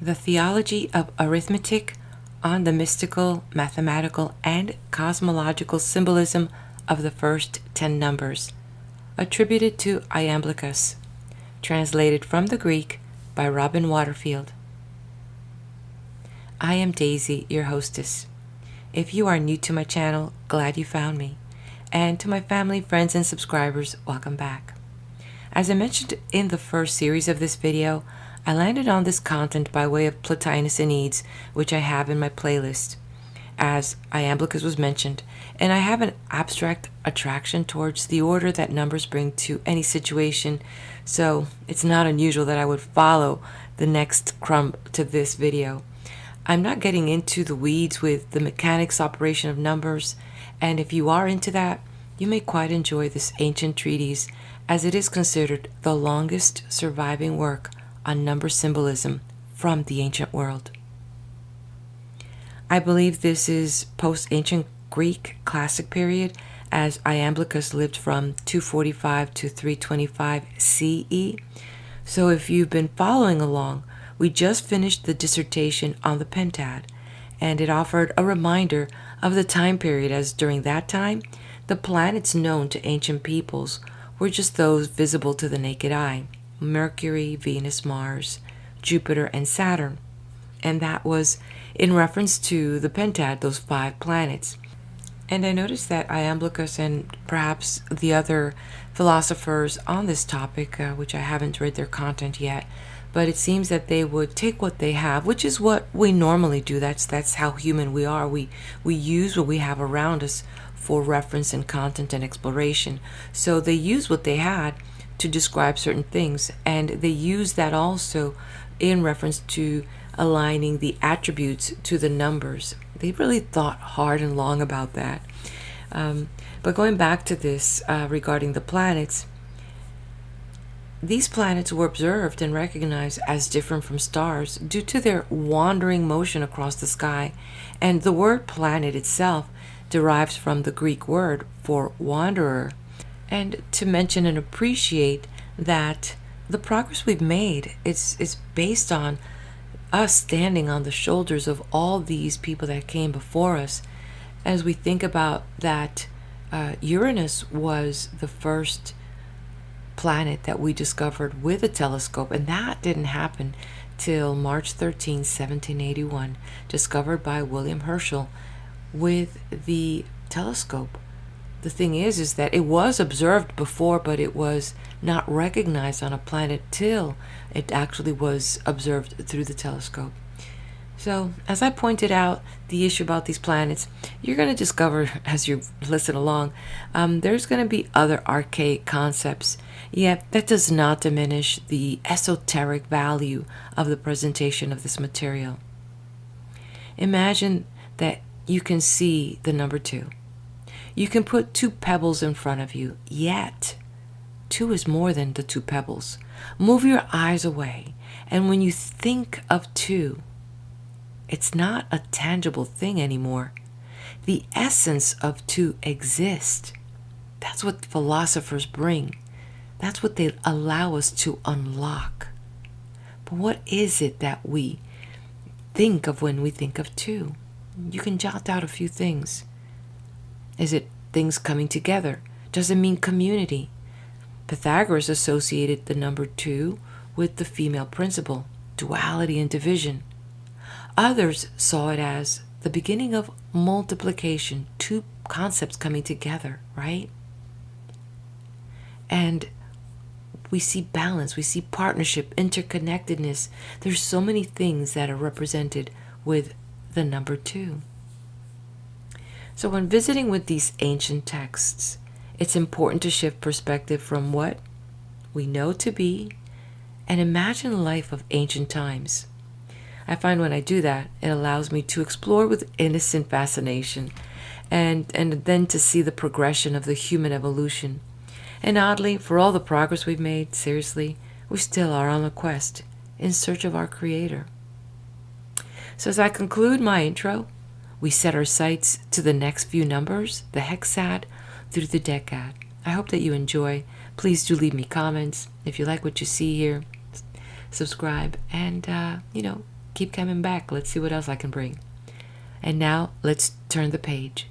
The Theology of Arithmetic on the mystical, mathematical, and cosmological symbolism of the first 10 numbers, attributed to Iamblichus, translated from the Greek by Robin Waterfield. I am Daisy, your hostess. If you are new to my channel, glad you found me. And to my family, friends, and subscribers, welcome back. As I mentioned in the first series of this video, I landed on this content by way of Plotinus Ennead, which I have in my playlist, as Iamblichus was mentioned, and I have an abstract attraction towards the order that numbers bring to any situation, so it's not unusual that I would follow the next crumb to this video. I'm not getting into the weeds with the mechanics operation of numbers, and if you are into that, you may quite enjoy this ancient treatise, as it is considered the longest surviving work on number symbolism from the ancient world. I believe this is post-ancient Greek classic period, as Iamblichus lived from 245 to 325 CE. So if you've been following along, we just finished the dissertation on the Heptad, and it offered a reminder of the time period, as during that time, the planets known to ancient peoples were just those visible to the naked eye: Mercury, Venus, Mars, Jupiter, and Saturn. And that was in reference to the Heptad, those 5 planets. And I noticed that Iamblichus and perhaps the other philosophers on this topic, which I haven't read their content yet, but it seems that they would take what they have, which is what we normally do. That's how human we are. We use what we have around us for reference and content and exploration. So they use what they had to describe certain things, and they use that also in reference to aligning the attributes to the numbers. They really thought hard and long about that. But going back to this regarding the planets, these planets were observed and recognized as different from stars due to their wandering motion across the sky, and the word planet itself derives from the Greek word for wanderer. And to mention and appreciate that the progress we've made is based on us standing on the shoulders of all these people that came before us. As we think about that, Uranus was the first planet that we discovered with a telescope, and that didn't happen till March 13, 1781, discovered by William Herschel with the telescope. The thing is that it was observed before, but it was not recognized on a planet till it actually was observed through the telescope. So, as I pointed out, the issue about these planets, you're going to discover as you listen along, there's going to be other archaic concepts, yet that does not diminish the esoteric value of the presentation of this material. Imagine that you can see the number 2. You can put 2 pebbles in front of you, yet 2 is more than the 2 pebbles. Move your eyes away, and when you think of 2, it's not a tangible thing anymore. The essence of 2 exists. That's what philosophers bring. That's what they allow us to unlock. But what is it that we think of when we think of 2? You can jot out a few things. Is it things coming together? Does it mean community? Pythagoras associated the number 2 with the female principle, duality and division. Others saw it as the beginning of multiplication, 2 concepts coming together, right? And we see balance, we see partnership, interconnectedness. There's so many things that are represented with the number 2. So when visiting with these ancient texts, it's important to shift perspective from what we know to be and imagine the life of ancient times. I find when I do that, it allows me to explore with innocent fascination and then to see the progression of the human evolution. And oddly, for all the progress we've made, seriously, we still are on a quest in search of our Creator. So as I conclude my intro, we set our sights to the next few numbers, the Hexad through the Decad. I hope that you enjoy. Please do leave me comments if you like what you see here. Subscribe and, Keep coming back. Let's see what else I can bring. And now let's turn the page.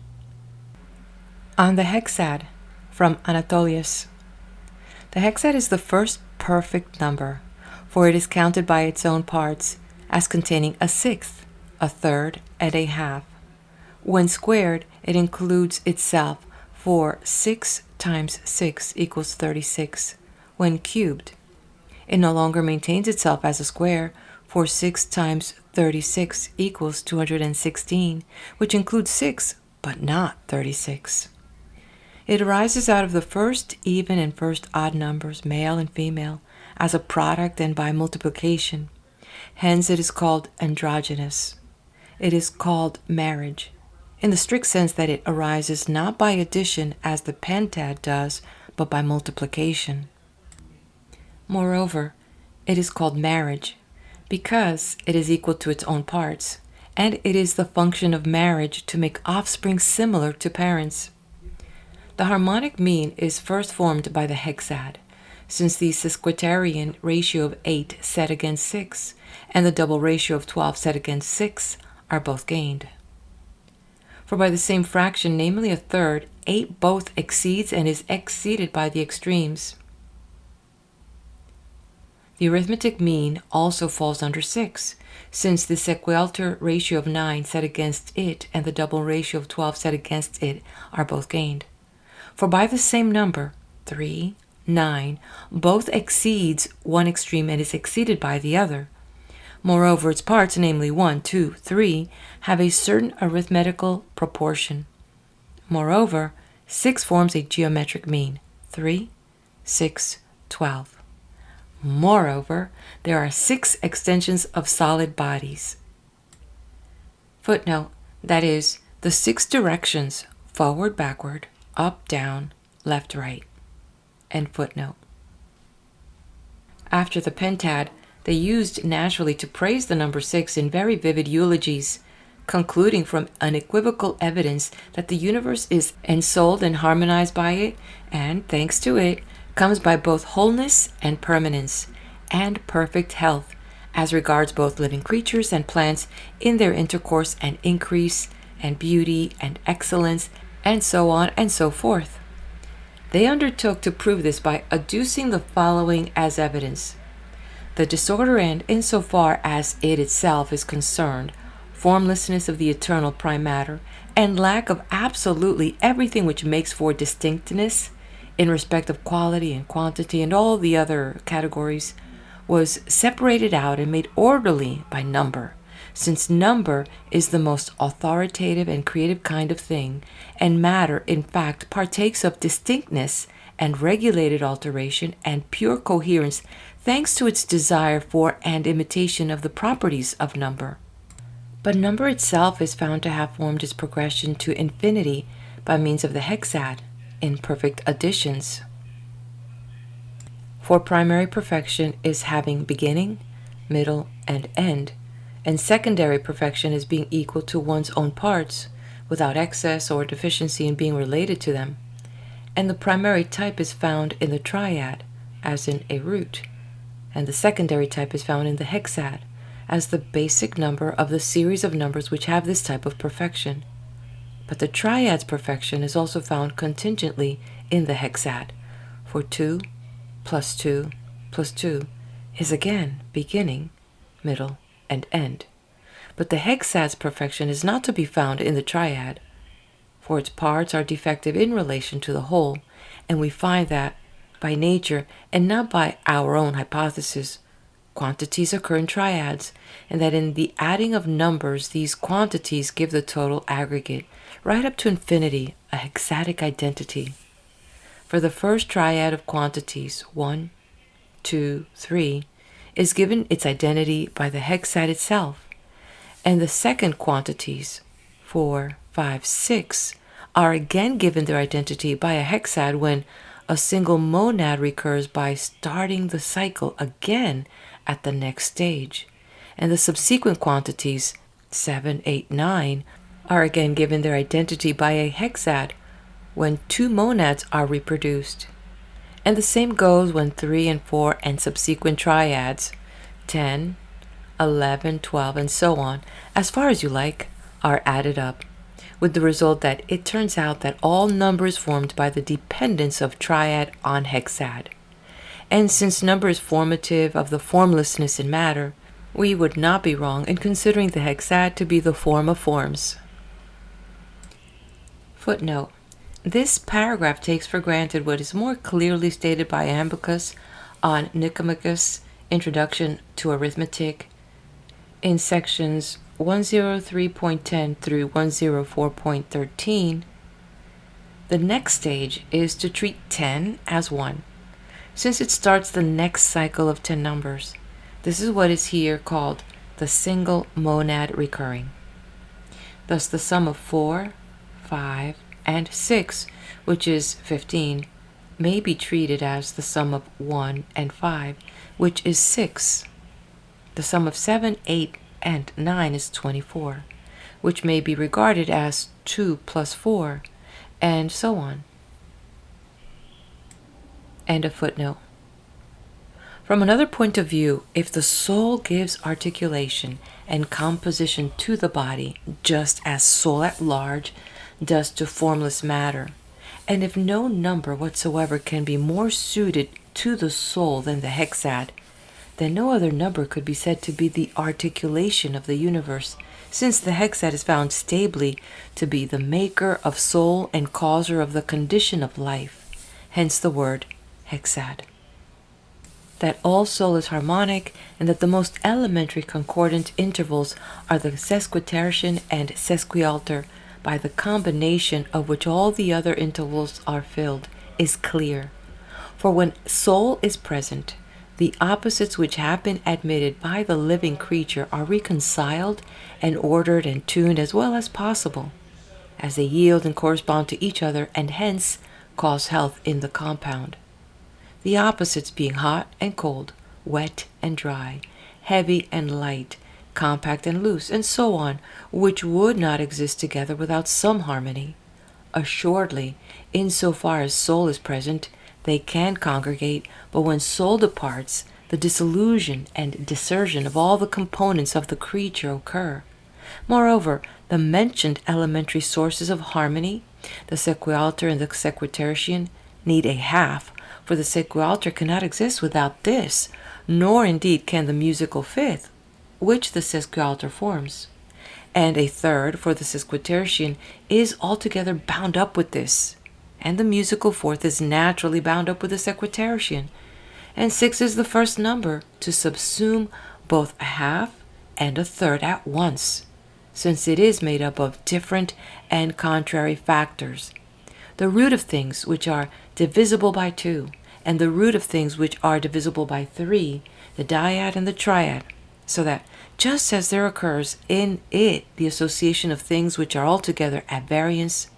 On the Hexad, from Anatolius. The Hexad is the first perfect number, for it is counted by its own parts as containing a sixth, a third, and a half. When squared, it includes itself, for 6 times 6 equals 36. When cubed, it no longer maintains itself as a square, for 6 times 36 equals 216, which includes 6, but not 36. It arises out of the first even and first odd numbers, male and female, as a product and by multiplication. Hence it is called androgynous. It is called marriage, in the strict sense that it arises not by addition as the pentad does, but by multiplication. Moreover, it is called marriage, because it is equal to its own parts, and it is the function of marriage to make offspring similar to parents. The harmonic mean is first formed by the hexad, since the sesquitercian ratio of 8 set against 6 and the double ratio of 12 set against 6 are both gained. For by the same fraction, namely a third, 8 both exceeds and is exceeded by the extremes. The arithmetic mean also falls under 6, since the sequalter ratio of 9 set against it and the double ratio of 12 set against it are both gained. For by the same number, 3, 9, both exceeds one extreme and is exceeded by the other. Moreover, its parts, namely 1, 2, 3, have a certain arithmetical proportion. Moreover, 6 forms a geometric mean, 3, 6, 12. Moreover, there are 6 extensions of solid bodies. Footnote, that is, the 6 directions, forward, backward, up, down, left, right. End footnote. After the pentad, they used naturally to praise the number 6 in very vivid eulogies, concluding from unequivocal evidence that the universe is ensouled and harmonized by it, and, thanks to it, comes by both wholeness and permanence, and perfect health, as regards both living creatures and plants in their intercourse and increase, and beauty and excellence, and so on and so forth. They undertook to prove this by adducing the following as evidence. The disorder and, insofar as it itself is concerned, formlessness of the eternal prime matter, and lack of absolutely everything which makes for distinctness, in respect of quality and quantity and all the other categories, was separated out and made orderly by number, since number is the most authoritative and creative kind of thing, and matter, in fact, partakes of distinctness and regulated alteration and pure coherence, thanks to its desire for and imitation of the properties of number. But number itself is found to have formed its progression to infinity by means of the hexad, in perfect additions. For primary perfection is having beginning, middle, and end, and secondary perfection is being equal to one's own parts, without excess or deficiency in being related to them. And the primary type is found in the triad, as in a root, and the secondary type is found in the hexad, as the basic number of the series of numbers which have this type of perfection. But the triad's perfection is also found contingently in the hexad, for 2 plus 2 plus 2 is again beginning, middle, and end. But the hexad's perfection is not to be found in the triad, for its parts are defective in relation to the whole, and we find that, by nature and not by our own hypothesis, quantities occur in triads, and that in the adding of numbers these quantities give the total aggregate, right up to infinity, a hexadic identity. For the first triad of quantities, 1, 2, 3, is given its identity by the hexad itself, and the second quantities, 4, 5, 6, are again given their identity by a hexad when a single monad recurs by starting the cycle again at the next stage, and the subsequent quantities, 7, 8, 9, are again given their identity by a hexad when 2 monads are reproduced. And the same goes when 3 and 4 and subsequent triads, 10, 11, 12, and so on, as far as you like, are added up, with the result that it turns out that all number is formed by the dependence of triad on hexad. And since number is formative of the formlessness in matter, we would not be wrong in considering the hexad to be the form of forms. Footnote. This paragraph takes for granted what is more clearly stated by Iamblichus on Nicomachus' Introduction to Arithmetic in sections 103.10 through 104.13. The next stage is to treat 10 as 1, since it starts the next cycle of 10 numbers. This is what is here called the single monad recurring. Thus the sum of 4, 5, and 6, which is 15, may be treated as the sum of 1 and 5, which is 6. The sum of 7, 8, and 9 is 24, which may be regarded as 2 plus 4, and so on. End of footnote. From another point of view, if the soul gives articulation and composition to the body, just as soul at large does to formless matter, and if no number whatsoever can be more suited to the soul than the hexad, then no other number could be said to be the articulation of the universe, since the hexad is found stably to be the maker of soul and causer of the condition of life, hence the word hexad. That all soul is harmonic, and that the most elementary concordant intervals are the sesquitertian and sesquialter, by the combination of which all the other intervals are filled, is clear. For when soul is present, the opposites which have been admitted by the living creature are reconciled and ordered and tuned as well as possible, as they yield and correspond to each other, and hence cause health in the compound. The opposites being hot and cold, wet and dry, heavy and light, compact and loose, and so on, which would not exist together without some harmony. Assuredly, in so far as soul is present, they can congregate, but when soul departs, the dissolution and dispersion of all the components of the creature occur. Moreover, the mentioned elementary sources of harmony, the sequialter and the sesquitertian, need a half, for the sequialter cannot exist without this, nor indeed can the musical fifth, which the sesquialter forms. And a third, for the sesquitertian, is altogether bound up with this, and the musical fourth is naturally bound up with the sesquitertian, and 6 is the first number to subsume both a half and a third at once, since it is made up of different and contrary factors, the root of things which are divisible by 2, and the root of things which are divisible by 3, the dyad and the triad, so that just as there occurs in it the association of things which are altogether at variance,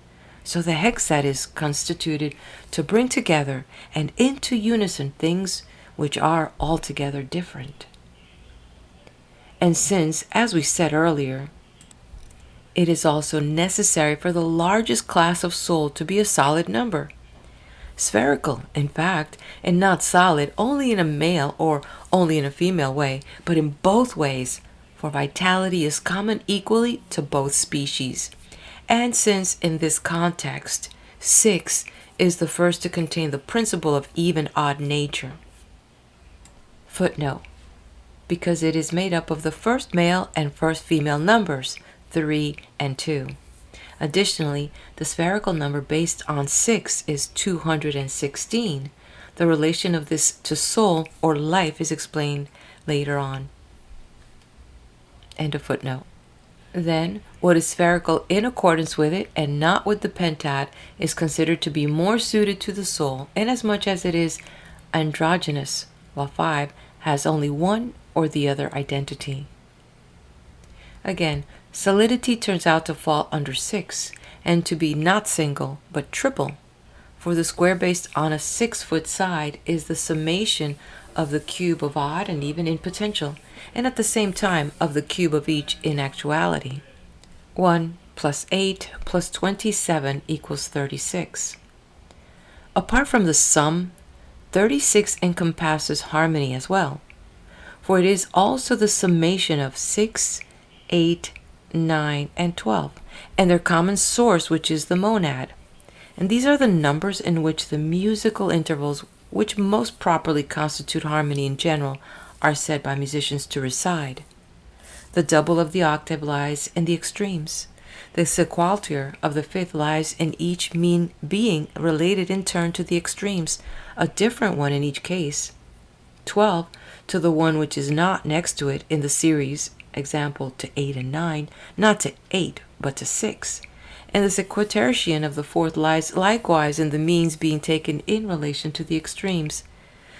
so the hexad is constituted to bring together and into unison things which are altogether different. And since, as we said earlier, it is also necessary for the largest class of soul to be a solid number, spherical, in fact, and not solid only in a male or only in a female way, but in both ways, for vitality is common equally to both species. And since in this context 6 is the first to contain the principle of even-odd nature. Footnote. Because it is made up of the first male and first female numbers, 3 and 2. Additionally, the spherical number based on 6 is 216. The relation of this to soul or life is explained later on. End of footnote. Then, what is spherical in accordance with it and not with the pentad is considered to be more suited to the soul, inasmuch as it is androgynous, while 5 has only one or the other identity. Again, solidity turns out to fall under 6, and to be not single, but triple, for the square based on a 6-foot side is the summation of the cube of odd and even in potential, and at the same time of the cube of each in actuality. 1 plus 8 plus 27 equals 36. Apart from the sum, 36 encompasses harmony as well, for it is also the summation of 6, 8, 9, and 12, and their common source, which is the monad. And these are the numbers in which the musical intervals, which most properly constitute harmony in general, are said by musicians to reside. The double of the octave lies in the extremes. The sequalter of the fifth lies in each mean being related in turn to the extremes, a different one in each case. 12 to the one which is not next to it in the series, example to 8 and 9, not to 8 but to 6. And the sequitertian of the fourth lies likewise in the means being taken in relation to the extremes,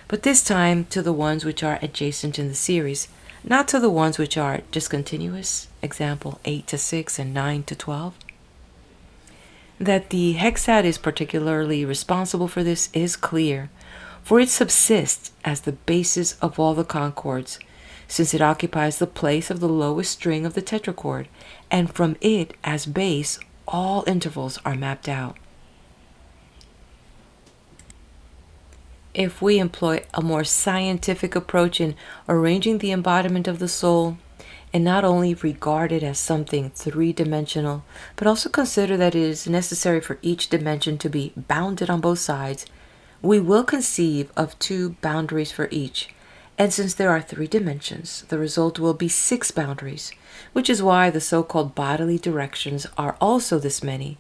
but this time to the ones which are adjacent in the series, not to the ones which are discontinuous, example 8 to 6 and 9 to 12. That the hexad is particularly responsible for this is clear, for it subsists as the basis of all the concords, since it occupies the place of the lowest string of the tetrachord, and from it as base all intervals are mapped out. If we employ a more scientific approach in arranging the embodiment of the soul, and not only regard it as something three-dimensional, but also consider that it is necessary for each dimension to be bounded on both sides, we will conceive of two boundaries for each, and since there are 3 dimensions, the result will be 6 boundaries, which is why the so-called bodily directions are also this many,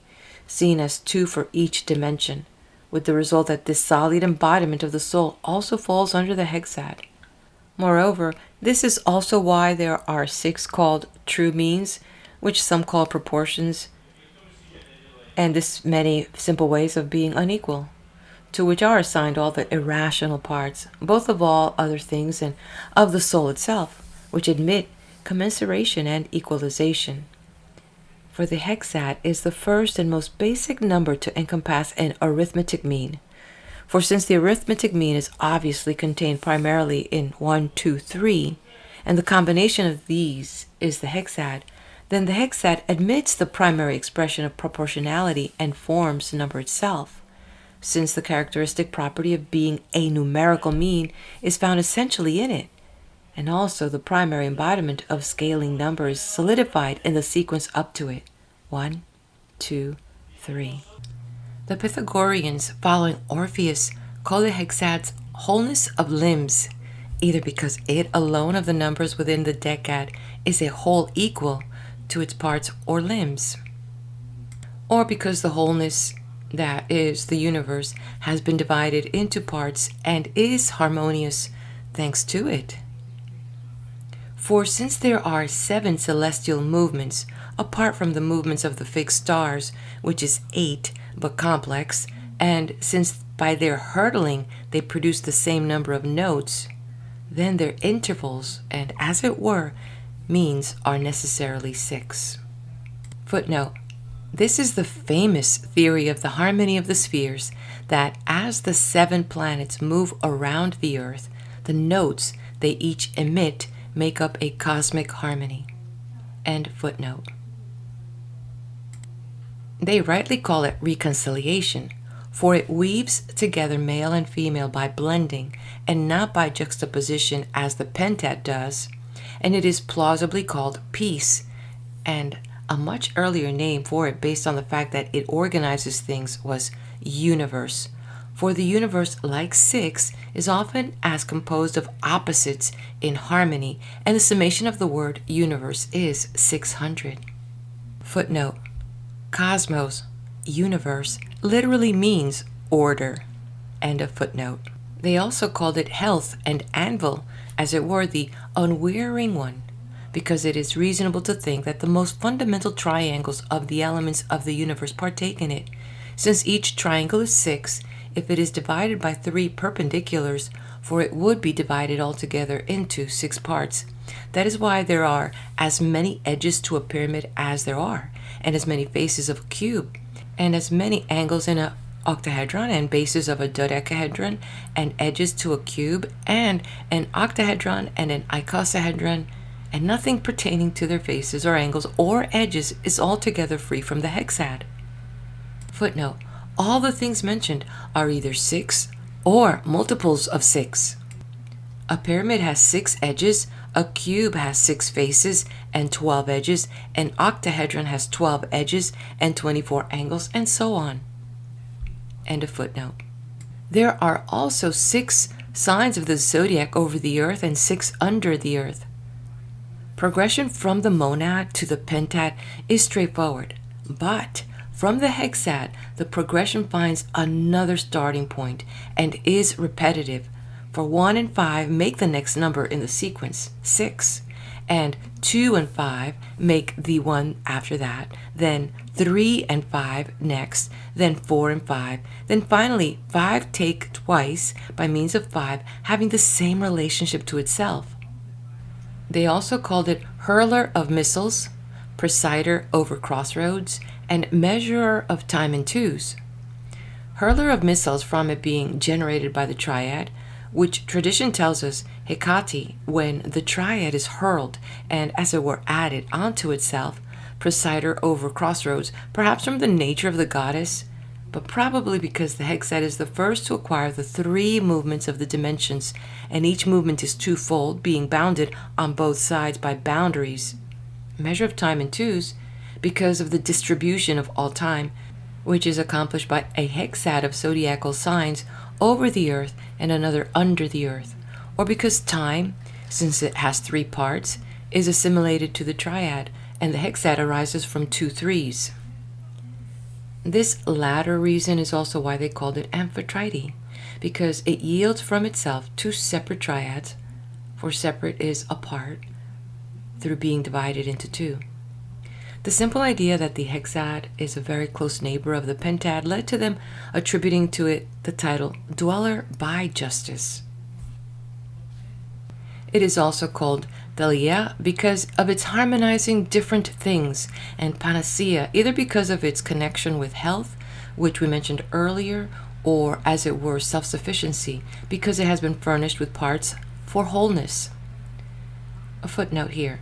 seen as 2 for each dimension, with the result that this solid embodiment of the soul also falls under the hexad. Moreover, this is also why there are 6 called true means, which some call proportions, and this many simple ways of being unequal, to which are assigned all the irrational parts, both of all other things and of the soul itself, which admit commensuration and equalization. For the hexad is the first and most basic number to encompass an arithmetic mean. For since the arithmetic mean is obviously contained primarily in 1, 2, 3, and the combination of these is the hexad, then the hexad admits the primary expression of proportionality and forms the number itself, since the characteristic property of being a numerical mean is found essentially in it, and also the primary embodiment of scaling numbers solidified in the sequence up to it, 1, 2, 3. The Pythagoreans, following Orpheus, call the hexad's wholeness of limbs, either because it alone of the numbers within the Decad is a whole equal to its parts or limbs, or because the wholeness, that is, the universe, has been divided into parts and is harmonious thanks to it. For since there are 7 celestial movements, apart from the movements of the fixed stars, which is 8 but complex, and since by their hurtling they produce the same number of notes, then their intervals and, as it were, means are necessarily 6. Footnote: this is the famous theory of the harmony of the spheres, that as the 7 planets move around the earth, the notes they each emit make up a cosmic harmony. End footnote. They rightly call it reconciliation, for it weaves together male and female by blending and not by juxtaposition as the pentad does, and it is plausibly called peace, and a much earlier name for it based on the fact that it organizes things was universe, for the universe, like 6, is often as composed of opposites in harmony, and the summation of the word universe is 600. Footnote: cosmos, universe, literally means order. End of footnote. They also called it health and anvil, as it were the unwearying one, because it is reasonable to think that the most fundamental triangles of the elements of the universe partake in it, since each triangle is 6 if it is divided by 3 perpendiculars, for it would be divided altogether into 6 parts. That is why there are as many edges to a pyramid as there are, and as many faces of a cube, and as many angles in an octahedron and bases of a dodecahedron, and edges to a cube, and an octahedron and an icosahedron, and nothing pertaining to their faces or angles or edges is altogether free from the hexad. Footnote: all the things mentioned are either 6 or multiples of 6. A pyramid has 6 edges, a cube has 6 faces and 12 edges, an octahedron has 12 edges and 24 angles, and so on. End of footnote. There are also 6 signs of the zodiac over the earth and 6 under the earth. Progression from the monad to the pentad is straightforward, but from the hexad, the progression finds another starting point and is repetitive. For 1 and 5 make the next number in the sequence, 6, and 2 and 5 make the one after that, then 3 and 5 next, then 4 and 5, then finally 5 take twice by means of 5 having the same relationship to itself. They also called it hurler of missiles, presider over crossroads, and measurer of time in twos. Hurler of missiles from it being generated by the triad, which tradition tells us Hecate, when the triad is hurled and as it were added onto itself, presider over crossroads, perhaps from the nature of the goddess, but probably because the hexad is the first to acquire the 3 movements of the dimensions, and each movement is twofold, being bounded on both sides by boundaries. Measure of time in twos, because of the distribution of all time, which is accomplished by a hexad of zodiacal signs over the earth and another under the earth, or because time, since it has 3 parts, is assimilated to the triad, and the hexad arises from 2 threes. This latter reason is also why they called it Amphitrite, because it yields from itself 2 separate triads, for separate is apart, through being divided into 2. The simple idea that the hexad is a very close neighbor of the pentad led to them attributing to it the title Dweller by Justice. It is also called Thalia because of its harmonizing different things, and Panacea either because of its connection with health, which we mentioned earlier, or as it were self-sufficiency, because it has been furnished with parts for wholeness. A footnote here.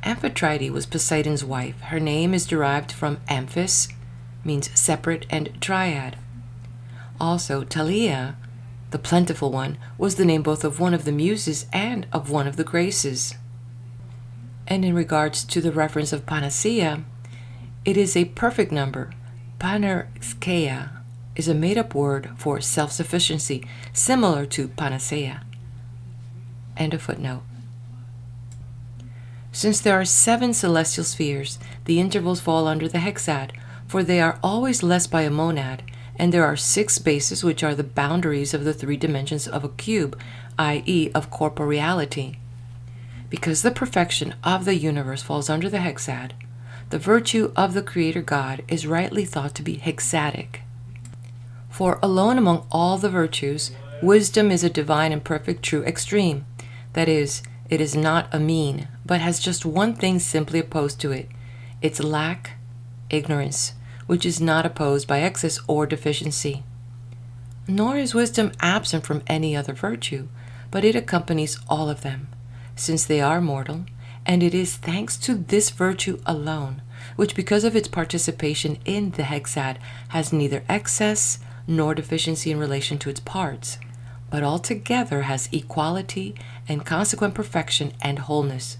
Amphitrite was Poseidon's wife. Her name is derived from amphis, means separate, and triad. Also, Thalia, the plentiful one, was the name both of one of the muses and of one of the graces. And in regards to the reference of panacea, it is a perfect number. Panarcheia is a made-up word for self-sufficiency, similar to panacea. End of footnote. Since there are 7 celestial spheres, the intervals fall under the hexad, for they are always less by a monad, and there are 6 bases which are the boundaries of the 3 dimensions of a cube, i.e. of corporeality. Because the perfection of the universe falls under the hexad, the virtue of the Creator God is rightly thought to be hexadic. For alone among all the virtues, wisdom is a divine and perfect true extreme, that is, it is not a mean, but has just one thing simply opposed to it, its lack, ignorance, which is not opposed by excess or deficiency. Nor is wisdom absent from any other virtue, but it accompanies all of them, since they are mortal, and it is thanks to this virtue alone, which because of its participation in the hexad has neither excess nor deficiency in relation to its parts, but altogether has equality and consequent perfection and wholeness,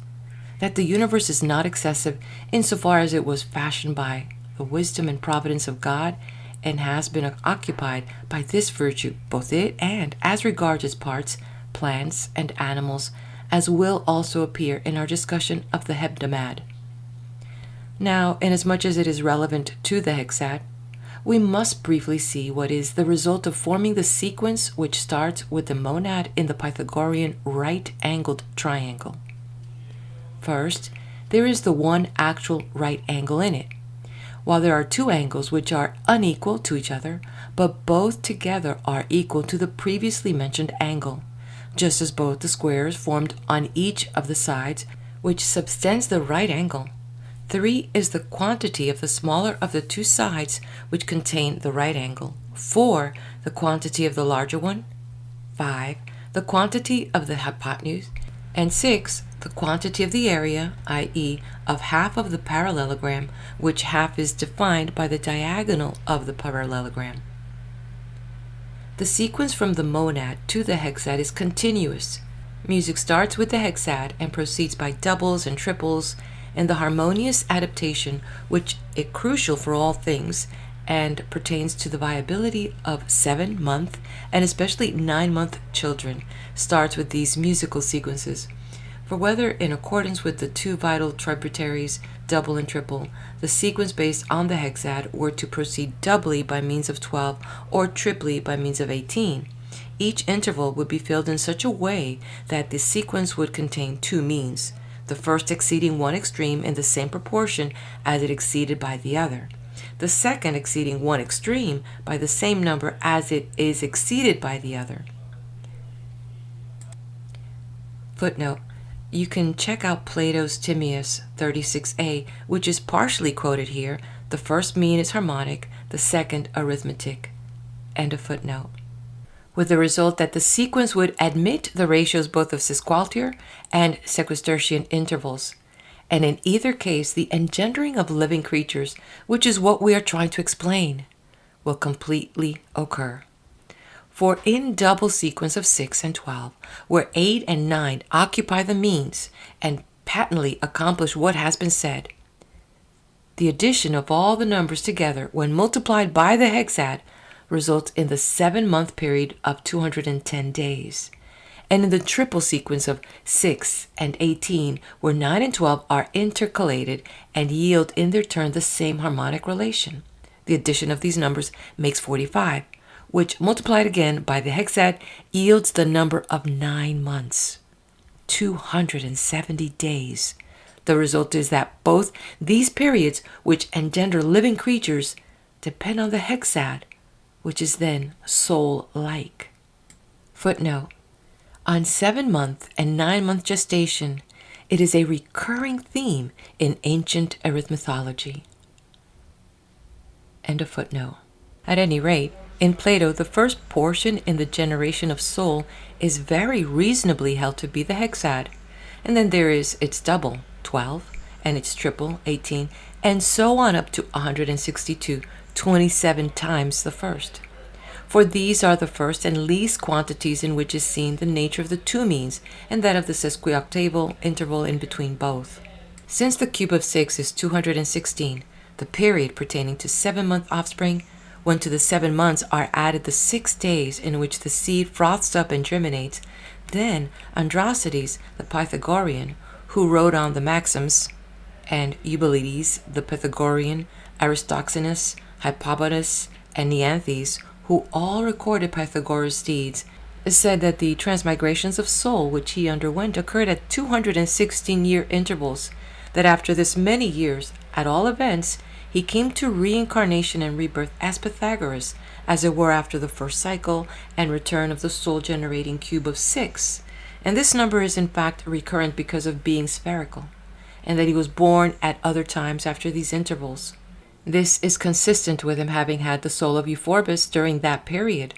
that the universe is not excessive insofar as it was fashioned by the wisdom and providence of God, and has been occupied by this virtue, both it and, as regards its parts, plants and animals, as will also appear in our discussion of the Heptad. Now, inasmuch as it is relevant to the hexad, we must briefly see what is the result of forming the sequence which starts with the monad in the Pythagorean right-angled triangle. First, there is the one actual right angle in it, while there are 2 angles which are unequal to each other, but both together are equal to the previously mentioned angle, just as both the squares formed on each of the sides, which subtends the right angle. 3 is the quantity of the smaller of the 2 sides which contain the right angle, 4 the quantity of the larger one, 5 the quantity of the hypotenuse, and 6 the quantity of the area, i.e. of half of the parallelogram, which half is defined by the diagonal of the parallelogram. The sequence from the monad to the hexad is continuous. Music starts with the hexad and proceeds by doubles and triples, and the harmonious adaptation, which is crucial for all things and pertains to the viability of 7-month and especially 9-month children, starts with these musical sequences. For whether in accordance with the two vital tributaries, double and triple, the sequence based on the hexad were to proceed doubly by means of 12 or triply by means of 18, each interval would be filled in such a way that the sequence would contain two means, the first exceeding one extreme in the same proportion as it exceeded by the other, the second exceeding one extreme by the same number as it is exceeded by the other. Footnote: you can check out Plato's Timaeus 36a, which is partially quoted here. The first mean is harmonic, the second arithmetic. End of footnote. With the result that the sequence would admit the ratios both of sesquialter and sequistertian intervals, and in either case the engendering of living creatures, which is what we are trying to explain, will completely occur. For in double sequence of 6 and 12, where 8 and 9 occupy the means and patently accomplish what has been said, the addition of all the numbers together when multiplied by the hexad results in the 7-month period of 210 days. And in the triple sequence of 6 and 18, where 9 and 12 are intercalated and yield in their turn the same harmonic relation, the addition of these numbers makes 45, which multiplied again by the hexad yields the number of 9 months, 270 days. The result is that both these periods, which engender living creatures, depend on the hexad, which is then soul-like. Footnote: on 7-month and 9-month gestation, it is a recurring theme in ancient arithmetology. End of footnote. At any rate, in Plato, the first portion in the generation of soul is very reasonably held to be the hexad, and then there is its double, 12, and its triple, 18, and so on up to 162, 27 times the first. For these are the first and least quantities in which is seen the nature of the two means and that of the sesquioctaval interval in between both. Since the cube of 6 is 216, the period pertaining to 7-month offspring, when to the 7 months are added the 6 days in which the seed froths up and germinates, then Androcetes, the Pythagorean, who wrote on the maxims, and Eubulides, the Pythagorean, Aristoxenus, Hippobotus, and Neanthes, who all recorded Pythagoras' deeds, said that the transmigrations of soul which he underwent occurred at 216-year intervals, that after this many years, at all events, he came to reincarnation and rebirth as Pythagoras, as it were after the first cycle and return of the soul-generating cube of 6, and this number is in fact recurrent because of being spherical, and that he was born at other times after these intervals. This is consistent with him having had the soul of Euphorbus during that period,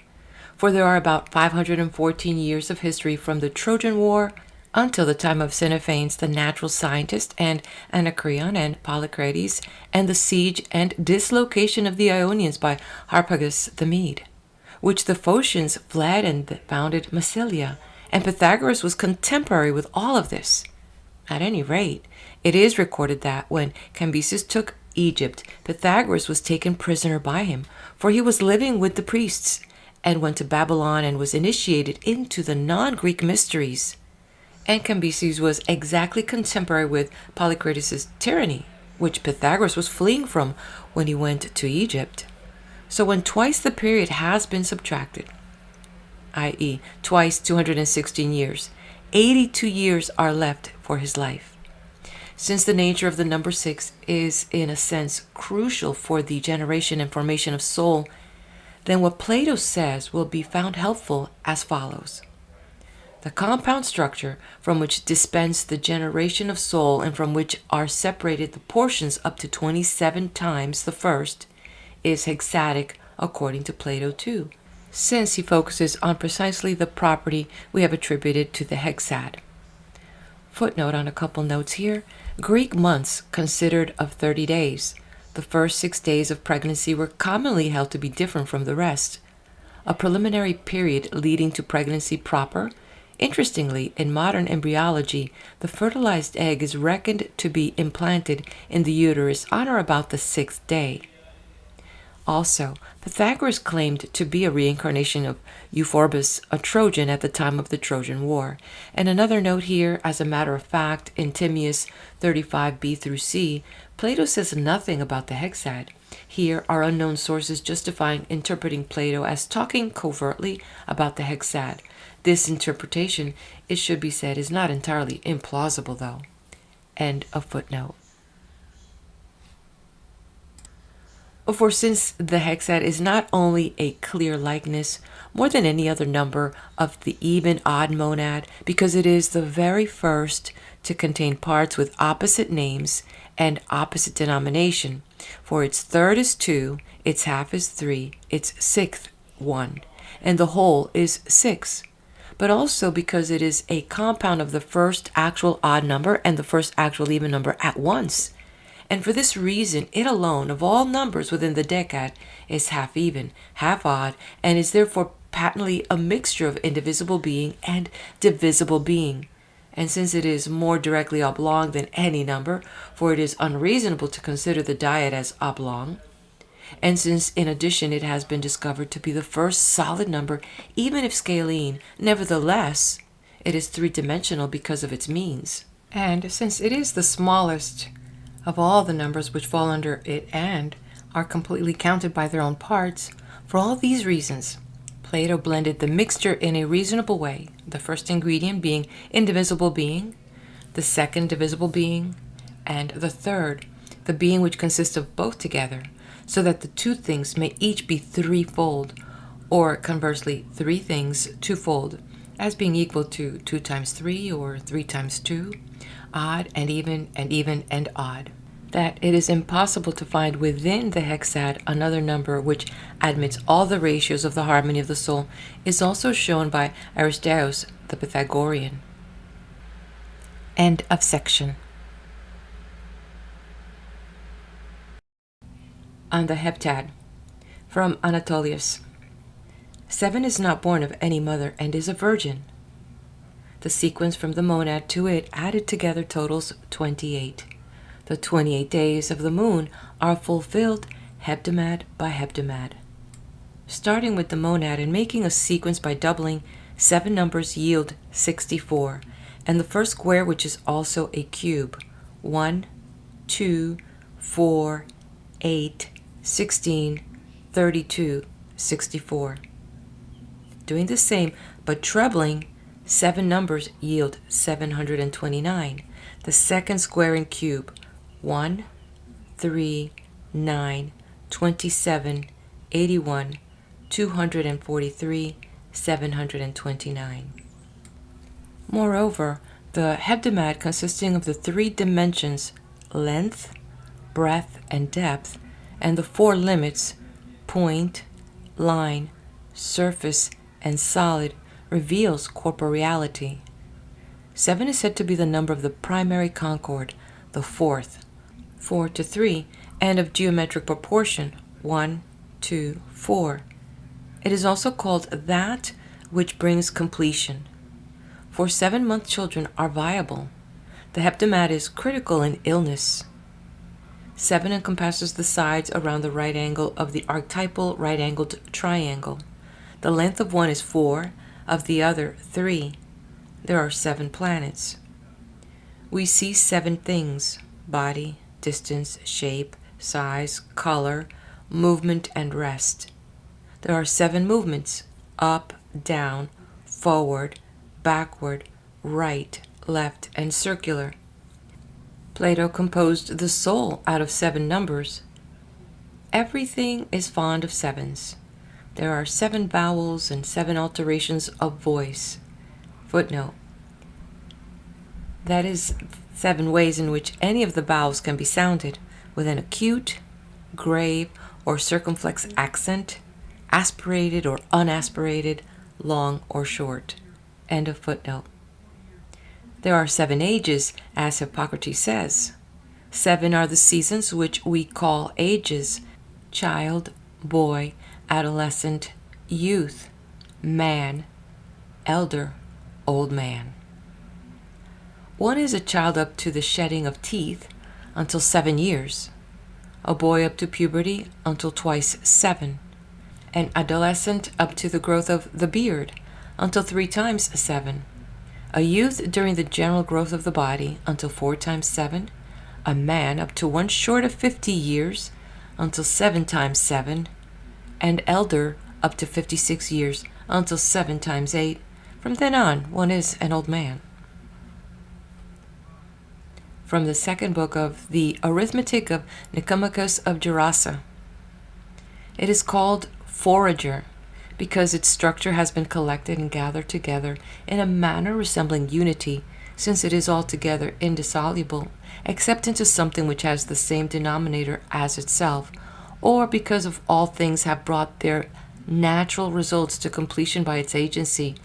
for there are about 514 years of history from the Trojan War until the time of Xenophanes the natural scientist and Anacreon and Polycrates, and the siege and dislocation of the Ionians by Harpagus the Mede, which the Phocians fled and founded Massilia, and Pythagoras was contemporary with all of this. At any rate, it is recorded that when Cambyses took Egypt, Pythagoras was taken prisoner by him, for he was living with the priests, and went to Babylon and was initiated into the non-Greek mysteries. And Cambyses was exactly contemporary with Polycrates' tyranny, which Pythagoras was fleeing from when he went to Egypt. So when twice the period has been subtracted, i.e. twice 216 years, 82 years are left for his life. Since the nature of the number 6 is in a sense crucial for the generation and formation of soul, then what Plato says will be found helpful as follows. The compound structure from which dispense the generation of soul and from which are separated the portions up to 27 times the first is hexadic according to Plato too, since he focuses on precisely the property we have attributed to the hexad. Footnote on a couple notes here. Greek months consisted of 30 days. The first 6 days of pregnancy were commonly held to be different from the rest. a preliminary period leading to pregnancy proper. Interestingly, in modern embryology, the fertilized egg is reckoned to be implanted in the uterus on or about the 6th day. Also, Pythagoras claimed to be a reincarnation of Euphorbus, a Trojan at the time of the Trojan War. And another note here, as a matter of fact, in Timaeus 35b through c, Plato says nothing about the Hexad. Here are unknown sources justifying interpreting Plato as talking covertly about the Hexad. This interpretation, it should be said, is not entirely implausible, though. End of footnote. For since the Hexad is not only a clear likeness, more than any other number, of the even-odd monad, because it is the very first to contain parts with opposite names and opposite denomination. For its third is 2, its half is 3, its sixth 1, and the whole is 6. But also because it is a compound of the first actual odd number and the first actual even number at once. And for this reason, it alone, of all numbers within the Decad, is half even, half odd, and is therefore patently a mixture of indivisible being and divisible being. And since it is more directly oblong than any number, for it is unreasonable to consider the dyad as oblong, and since in addition it has been discovered to be the first solid number, even if scalene, nevertheless, it is three-dimensional because of its means. And since it is the smallest of all the numbers which fall under it and are completely counted by their own parts, for all these reasons, Plato blended the mixture in a reasonable way, the first ingredient being indivisible being, the second divisible being, and the third, the being which consists of both together, so that the two things may each be threefold, or conversely, three things twofold, as being equal to 2 times 3 or 3 times 2, odd and even, odd. That it is impossible to find within the Hexad another number which admits all the ratios of the harmony of the soul is also shown by Aristaeus the Pythagorean. End of section. On the Heptad, from Anatolius. 7 is not born of any mother and is a virgin. The sequence from the monad to it added together totals 28. The 28 days of the moon are fulfilled heptamad by heptamad. Starting with the monad and making a sequence by doubling, 7 numbers yield 64, and the first square, which is also a cube, 1, 2, 4, 8, 16, 32, 64. Doing the same, but trebling, 7 numbers yield 729. The second square in cube, 1, 3, 9, 27, 81, 243, 729. Moreover, the heptamad, consisting of the 3 dimensions, length, breadth, and depth, and the 4 limits, point, line, surface, and solid, reveals corporeality. 7 is said to be the number of the primary concord, the fourth, 4 to 3, and of geometric proportion, 1, 2, 4. It is also called that which brings completion. For 7-month children are viable. The heptamad is critical in illness. 7 encompasses the sides around the right angle of the archetypal right-angled triangle. The length of one is 4, of the other 3. There are 7 planets. We see 7 things: body, distance, shape, size, color, movement, and rest. There are 7 movements: up, down, forward, backward, right, left, and circular. Plato composed the soul out of 7 numbers. Everything is fond of 7s. There are 7 vowels and 7 alterations of voice. Footnote. That is 7 ways in which any of the vowels can be sounded, with an acute, grave, or circumflex accent, aspirated or unaspirated, long or short. End of footnote. There are 7 ages, as Hippocrates says. 7 are the seasons which we call ages: child, boy, adolescent, youth, man, elder, old man. 1 is a child up to the shedding of teeth until 7 years, a boy up to puberty until twice 7, an adolescent up to the growth of the beard until 3 times 7, a youth during the general growth of the body until 4 times 7, a man up to 1 short of 50 years until 7 times 7, and elder up to 56 years until 7 times 8. From then on, 1 is an old man. From the second book of the Arithmetic of Nicomachus of Gerasa. It is called forager because its structure has been collected and gathered together in a manner resembling unity, since it is altogether indissoluble, except into something which has the same denominator as itself, or because of all things have brought their natural results to completion by its agency,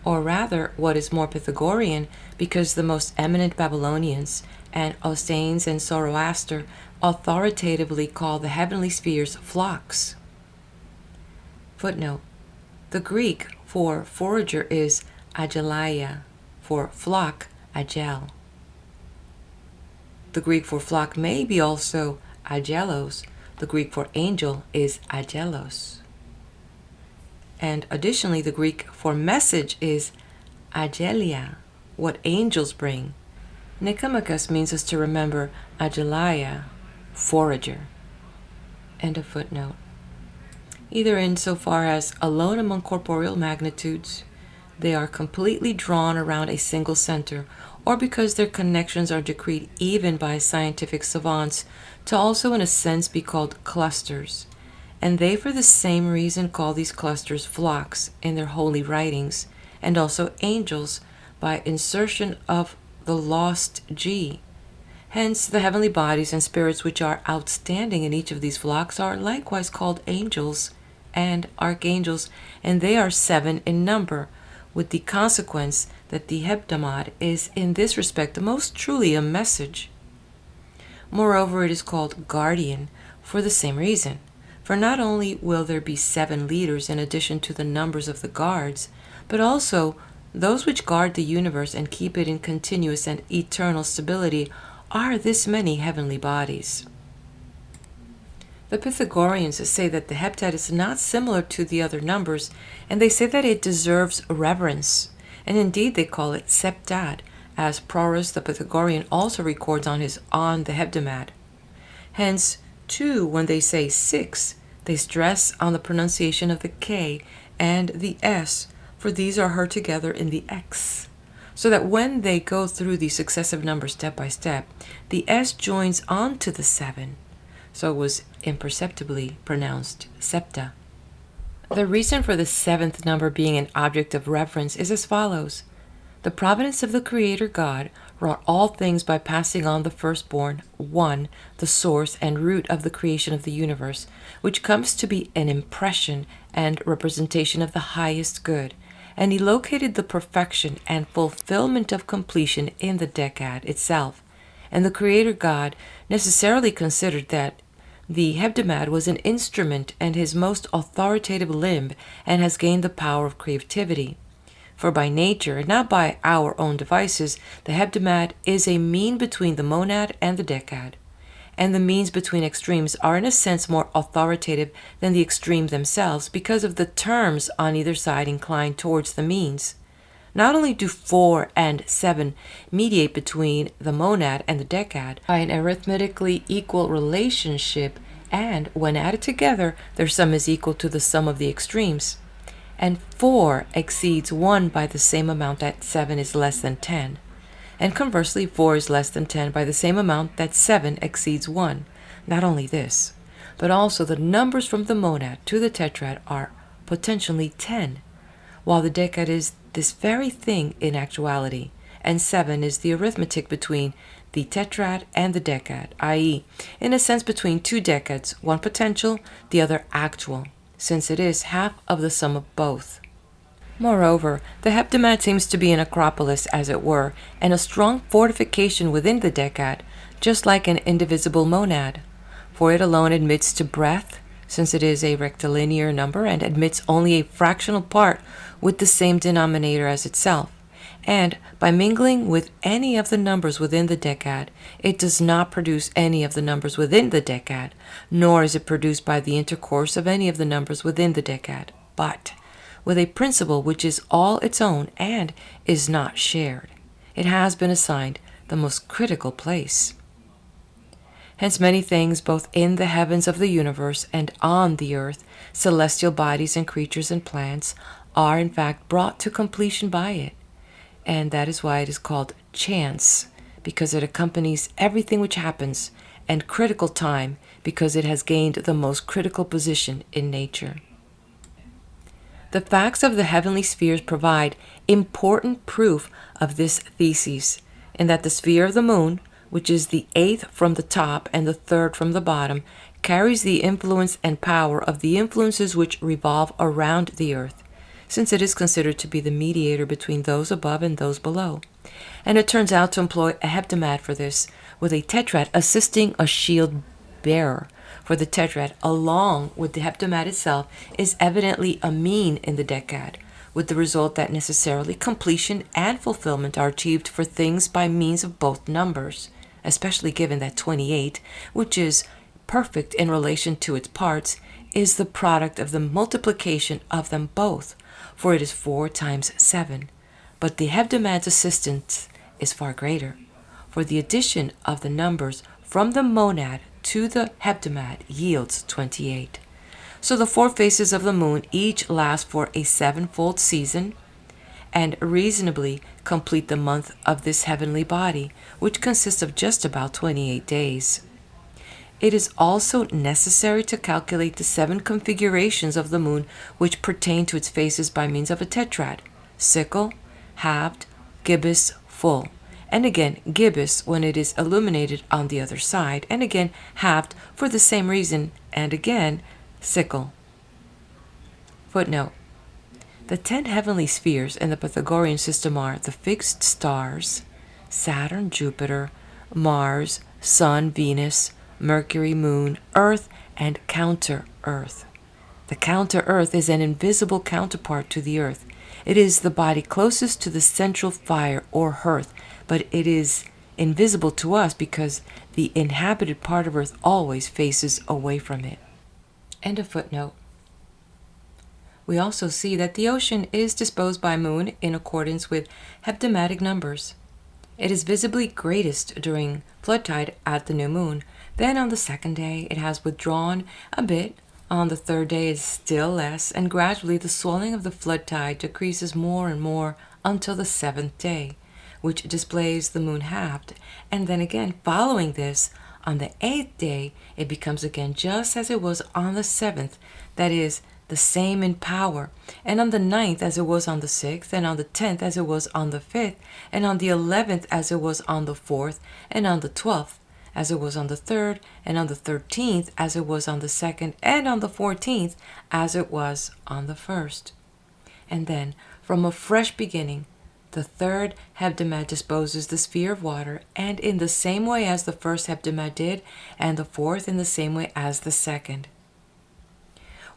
or rather, what is more Pythagorean, because the most eminent Babylonians and Ostanes and Zoroaster authoritatively call the heavenly spheres flocks. Footnote: the Greek for forager is agelaia, for flock, agel. The Greek for flock may be also agelos. The Greek for angel is agelos. And additionally, the Greek for message is agelia, what angels bring. Nicomachus means us to remember agelaia, forager. End of footnote. Either insofar as alone among corporeal magnitudes, they are completely drawn around a single center, or because their connections are decreed even by scientific savants to also in a sense be called clusters, and they for the same reason call these clusters flocks in their holy writings, and also angels by insertion of the lost G. Hence the heavenly bodies and spirits which are outstanding in each of these flocks are likewise called angels and archangels, and they are 7 in number, with the consequence that the Heptad is in this respect most truly a message. Moreover, it is called guardian for the same reason, for not only will there be 7 leaders in addition to the numbers of the guards, but also those which guard the universe and keep it in continuous and eternal stability are this many heavenly bodies. The Pythagoreans say that the Heptad is not similar to the other numbers, and they say that it deserves reverence, and indeed they call it septad, as Proras the Pythagorean also records on the Heptad. Hence, too, when they say 6, they stress on the pronunciation of the K and the S, for these are heard together in the X, so that when they go through the successive numbers step by step, the S joins on to the 7, so it was imperceptibly pronounced septa. The reason for the 7th number being an object of reverence is as follows. The providence of the Creator God wrought all things by passing on the firstborn, 1, the source and root of the creation of the universe, which comes to be an impression and representation of the highest good, and he located the perfection and fulfillment of completion in the Decad itself, and the Creator God necessarily considered that the Heptad was an instrument and his most authoritative limb, and has gained the power of creativity. For by nature, and not by our own devices, the Heptad is a mean between the monad and the Decad, and the means between extremes are in a sense more authoritative than the extremes themselves, because of the terms on either side incline towards the means. Not only do 4 and 7 mediate between the monad and the Decad by an arithmetically equal relationship, and when added together, their sum is equal to the sum of the extremes, and 4 exceeds 1 by the same amount that 7 is less than 10, and conversely 4 is less than 10 by the same amount that 7 exceeds 1. Not only this, but also the numbers from the monad to the tetrad are potentially 10, while the Decad is this very thing in actuality, and 7 is the arithmetic between the tetrad and the Decad, i.e., in a sense between 2 decads, one potential, the other actual, since it is half of the sum of both. Moreover, the Heptad seems to be an acropolis, as it were, and a strong fortification within the Decad, just like an indivisible monad, for it alone admits to breath, since it is a rectilinear number and admits only a fractional part with the same denominator as itself. And by mingling with any of the numbers within the decad, it does not produce any of the numbers within the decad, nor is it produced by the intercourse of any of the numbers within the decad, but with a principle which is all its own and is not shared. It has been assigned the most critical place. Hence many things both in the heavens of the universe and on the earth, celestial bodies and creatures and plants, are in fact brought to completion by it. And that is why it is called chance, because it accompanies everything which happens, and critical time, because it has gained the most critical position in nature. The facts of the heavenly spheres provide important proof of this thesis, in that the sphere of the moon, which is the 8th from the top and the 3rd from the bottom, carries the influence and power of the influences which revolve around the earth, since it is considered to be the mediator between those above and those below. And it turns out to employ a heptad for this, with a tetrad assisting a shield bearer. For the tetrad, along with the heptad itself, is evidently a mean in the decad, with the result that necessarily completion and fulfillment are achieved for things by means of both numbers, especially given that 28, which is perfect in relation to its parts, is the product of the multiplication of them both, for it is 4 times 7. But the heptad's assistance is far greater, for the addition of the numbers from the monad to the heptad yields 28. So the 4 phases of the moon each last for a 7-fold season, and reasonably complete the month of this heavenly body, which consists of just about 28 days. It is also necessary to calculate the 7 configurations of the moon which pertain to its phases by means of a tetrad: sickle, halved, gibbous, full, and again gibbous when it is illuminated on the other side, and again halved for the same reason, and again sickle. Footnote: the 10 heavenly spheres in the Pythagorean system are the fixed stars, Saturn, Jupiter, Mars, Sun, Venus, Mercury, Moon, Earth, and counter-Earth. The counter-Earth is an invisible counterpart to the Earth. It is the body closest to the central fire or hearth, but it is invisible to us because the inhabited part of Earth always faces away from it. End of footnote. We also see that the ocean is disposed by moon in accordance with heptadic numbers. It is visibly greatest during flood tide at the new moon. Then on the 2nd day it has withdrawn a bit. On the 3rd day it is still less, and gradually the swelling of the flood tide decreases more and more until the 7th day, which displays the moon halved. And then again, following this, on the 8th day it becomes again just as it was on the 7th, that is, the same in power, and on the 9th as it was on the 6th, and on the 10th as it was on the 5th, and on the 11th as it was on the 4th, and on the 12th as it was on the 3rd, and on the 13th as it was on the 2nd, and on the 14th as it was on the 1st. And then, from a fresh beginning, the 3rd heptad disposes the sphere of water, and in the same way as the 1st heptad did, and the 4th in the same way as the 2nd.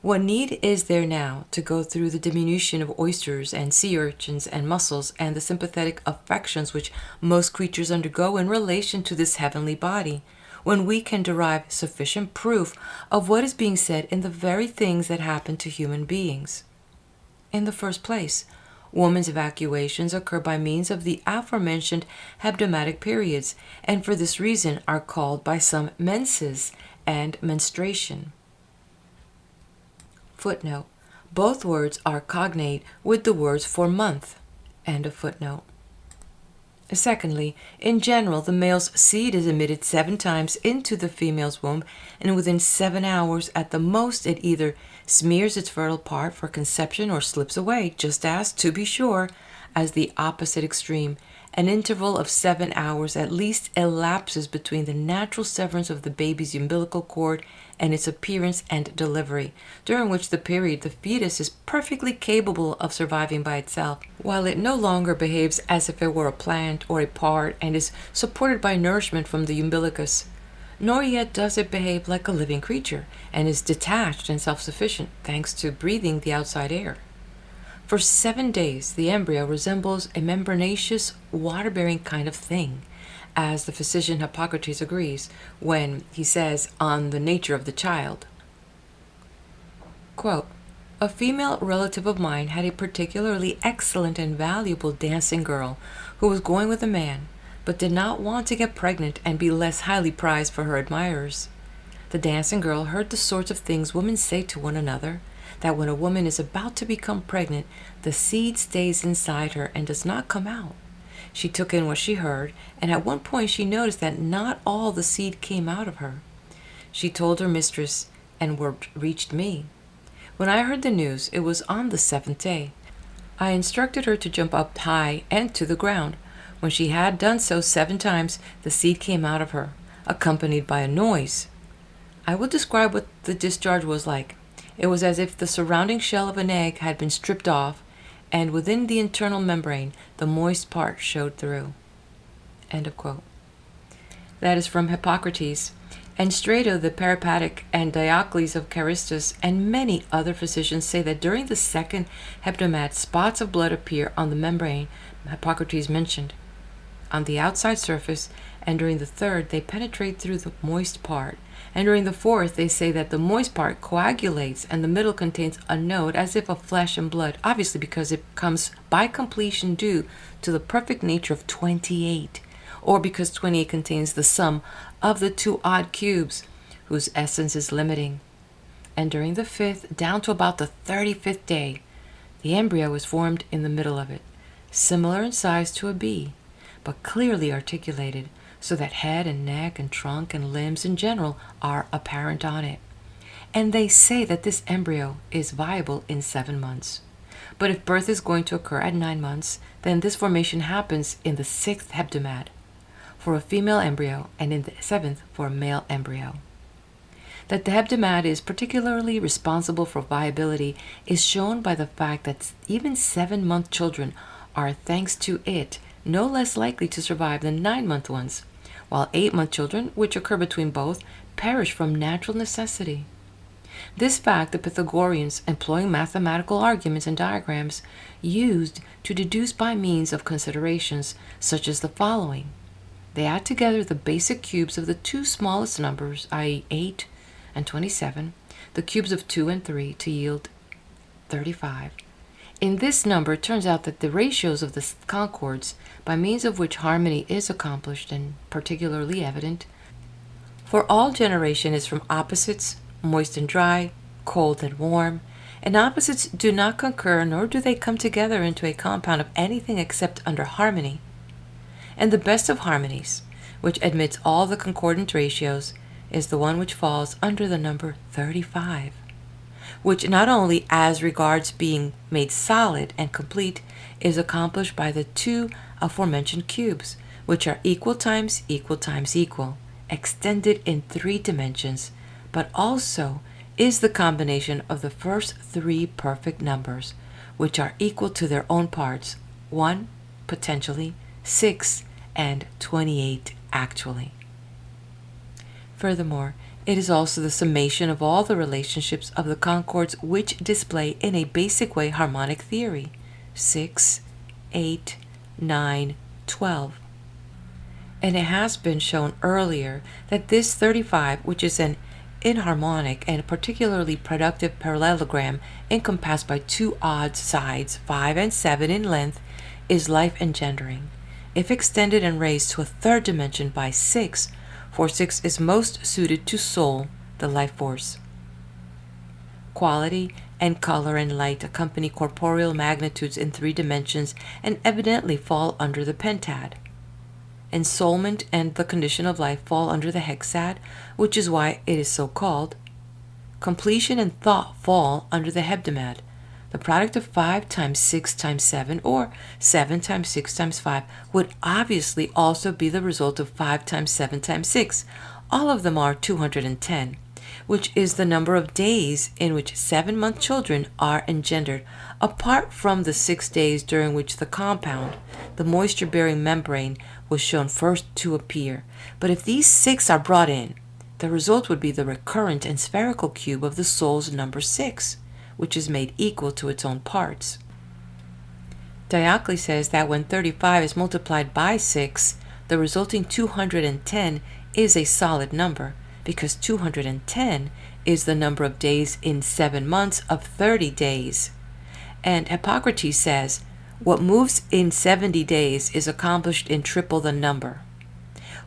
What need is there now to go through the diminution of oysters and sea urchins and mussels and the sympathetic affections which most creatures undergo in relation to this heavenly body, when we can derive sufficient proof of what is being said in the very things that happen to human beings? In the first place, woman's evacuations occur by means of the aforementioned heptadic periods, and for this reason are called by some menses and menstruation. Footnote: both words are cognate with the words for month. End of footnote. Secondly, in general, the male's seed is emitted 7 times into the female's womb, and within 7 hours at the most it either smears its fertile part for conception or slips away, just as, to be sure, as the opposite extreme, an interval of 7 hours at least elapses between the natural severance of the baby's umbilical cord and its appearance and delivery, during which the period the fetus is perfectly capable of surviving by itself, while it no longer behaves as if it were a plant or a part and is supported by nourishment from the umbilicus. nor yet does it behave like a living creature and is detached and self-sufficient thanks to breathing the outside air. For 7 days, the embryo resembles a membranaceous, water-bearing kind of thing, as the physician Hippocrates agrees when he says on the nature of the child, quote, "A female relative of mine had a particularly excellent and valuable dancing girl who was going with a man, but did not want to get pregnant and be less highly prized for her admirers. The dancing girl heard the sorts of things women say to one another, that when a woman is about to become pregnant, the seed stays inside her and does not come out. She took in what she heard, and at one point she noticed that not all the seed came out of her. She told her mistress, and word reached me. When I heard the news, it was on the 7th day. I instructed her to jump up high and to the ground. When she had done so 7 times, the seed came out of her, accompanied by a noise. I will describe what the discharge was like. It was as if the surrounding shell of an egg had been stripped off, and within the internal membrane, the moist part showed through." End of quote. That is from Hippocrates, and Strato the Peripatetic and Diocles of Charistus and many other physicians say that during the 2nd hebdomad, spots of blood appear on the membrane Hippocrates mentioned, on the outside surface, and during the 3rd they penetrate through the moist part, and during the 4th they say that the moist part coagulates and the middle contains a node as if of flesh and blood, obviously because it comes by completion due to the perfect nature of 28, or because 28 contains the sum of the 2 odd cubes, whose essence is limiting. And during the 5th, down to about the 35th day, the embryo is formed in the middle of it, similar in size to a bee, but clearly articulated, so that head and neck and trunk and limbs in general are apparent on it. And they say that this embryo is viable in 7 months. But if birth is going to occur at 9 months, then this formation happens in the 6th hebdomad for a female embryo and in the 7th for a male embryo. That the hebdomad is particularly responsible for viability is shown by the fact that even 7-month children are, thanks to it, no less likely to survive than 9-month ones, while 8-month children, which occur between both, perish from natural necessity. This fact the Pythagoreans, employing mathematical arguments and diagrams, used to deduce by means of considerations such as the following. They add together the basic cubes of the 2 smallest numbers, i.e. 8 and 27, the cubes of 2 and 3 to yield 35. In this number, it turns out that the ratios of the concords, by means of which harmony is accomplished and particularly evident, for all generation is from opposites, moist and dry, cold and warm, and opposites do not concur nor do they come together into a compound of anything except under harmony. And the best of harmonies, which admits all the concordant ratios, is the one which falls under the number 35. Which not only as regards being made solid and complete is accomplished by the 2 aforementioned cubes, which are equal times equal times equal, extended in 3 dimensions, but also is the combination of the first 3 perfect numbers, which are equal to their own parts, 1, potentially, 6, and 28 actually. Furthermore, it is also the summation of all the relationships of the concords which display in a basic way harmonic theory, 6, 8, 9, 12. And it has been shown earlier that this 35, which is an inharmonic and particularly productive parallelogram encompassed by 2 odd sides, 5 and 7 in length, is life engendering. If extended and raised to a 3rd dimension by 6, for 6 is most suited to soul, the life force. Quality and color and light accompany corporeal magnitudes in 3 dimensions and evidently fall under the pentad. Ensoulment and the condition of life fall under the hexad, which is why it is so called. Completion and thought fall under the hebdomad. The product of 5 times 6 times 7 or 7 times 6 times 5 would obviously also be the result of 5 times 7 times 6. All of them are 210, which is the number of days in which 7-month children are engendered, apart from the 6 days during which the compound, the moisture-bearing membrane, was shown first to appear. But if these 6 are brought in, the result would be the recurrent and spherical cube of the soul's number 6, which is made equal to its own parts. Diocles says that when 35 is multiplied by 6, the resulting 210 is a solid number, because 210 is the number of days in 7 months of 30 days. And Hippocrates says, what moves in 70 days is accomplished in triple the number.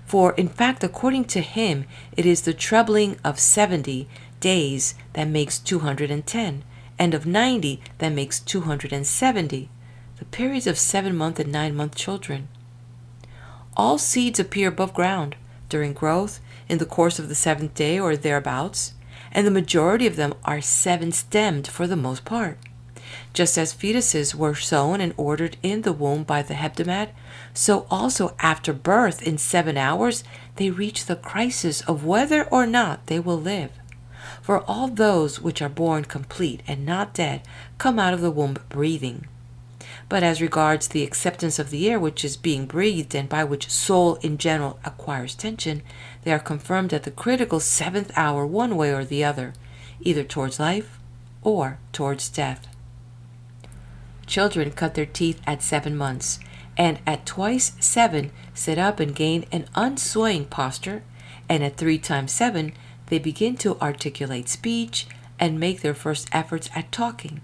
For in fact, according to him, it is the trebling of 70 days that makes 210, and of 90 that makes 270, the periods of 7-month and 9-month children. All seeds appear above ground during growth in the course of the 7th day or thereabouts, and the majority of them are 7-stemmed for the most part. Just as fetuses were sown and ordered in the womb by the Heptad, so also after birth in 7 hours they reach the crisis of whether or not they will live. For all those which are born complete and not dead come out of the womb breathing. But as regards the acceptance of the air which is being breathed and by which soul in general acquires tension, they are confirmed at the critical 7th hour one way or the other, either towards life or towards death. Children cut their teeth at 7 months, and at twice 7 sit up and gain an unswaying posture, and at 3 times 7 they begin to articulate speech and make their first efforts at talking,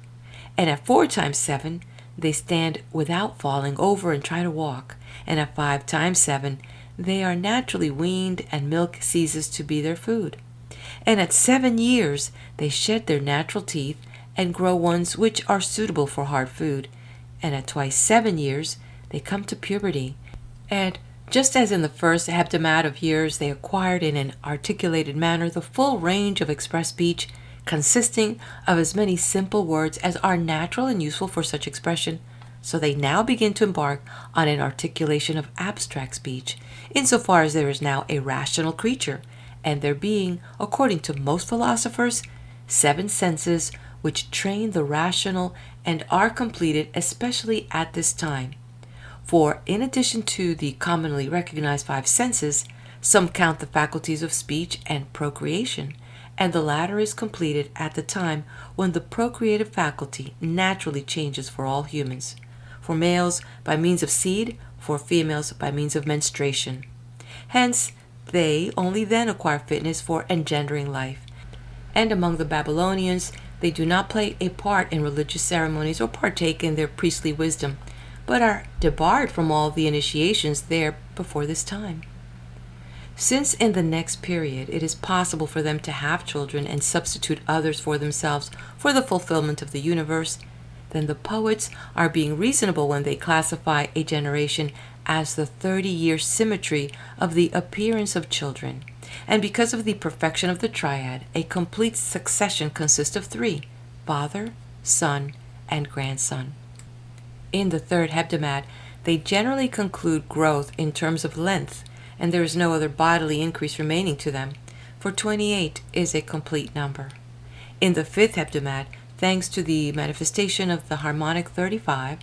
and at 4 times 7 they stand without falling over and try to walk, and at 5 times 7 they are naturally weaned and milk ceases to be their food, and at 7 years they shed their natural teeth and grow ones which are suitable for hard food, and at twice 7 years they come to puberty, and just as in the first heptad of years they acquired in an articulated manner the full range of express speech, consisting of as many simple words as are natural and useful for such expression, so they now begin to embark on an articulation of abstract speech, insofar as there is now a rational creature, and there being, according to most philosophers, 7 senses which train the rational and are completed especially at this time. For in addition to the commonly recognized 5 senses, some count the faculties of speech and procreation, and the latter is completed at the time when the procreative faculty naturally changes for all humans, for males by means of seed, for females by means of menstruation. Hence, they only then acquire fitness for engendering life. And among the Babylonians, they do not play a part in religious ceremonies or partake in their priestly wisdom, but are debarred from all the initiations there before this time. Since in the next period it is possible for them to have children and substitute others for themselves for the fulfillment of the universe, then the poets are being reasonable when they classify a generation as the 30-year symmetry of the appearance of children. And because of the perfection of the triad, a complete succession consists of 3, father, son, and grandson. In the third heptad, they generally conclude growth in terms of length, and there is no other bodily increase remaining to them, for 28 is a complete number. In the fifth heptad, thanks to the manifestation of the harmonic 35,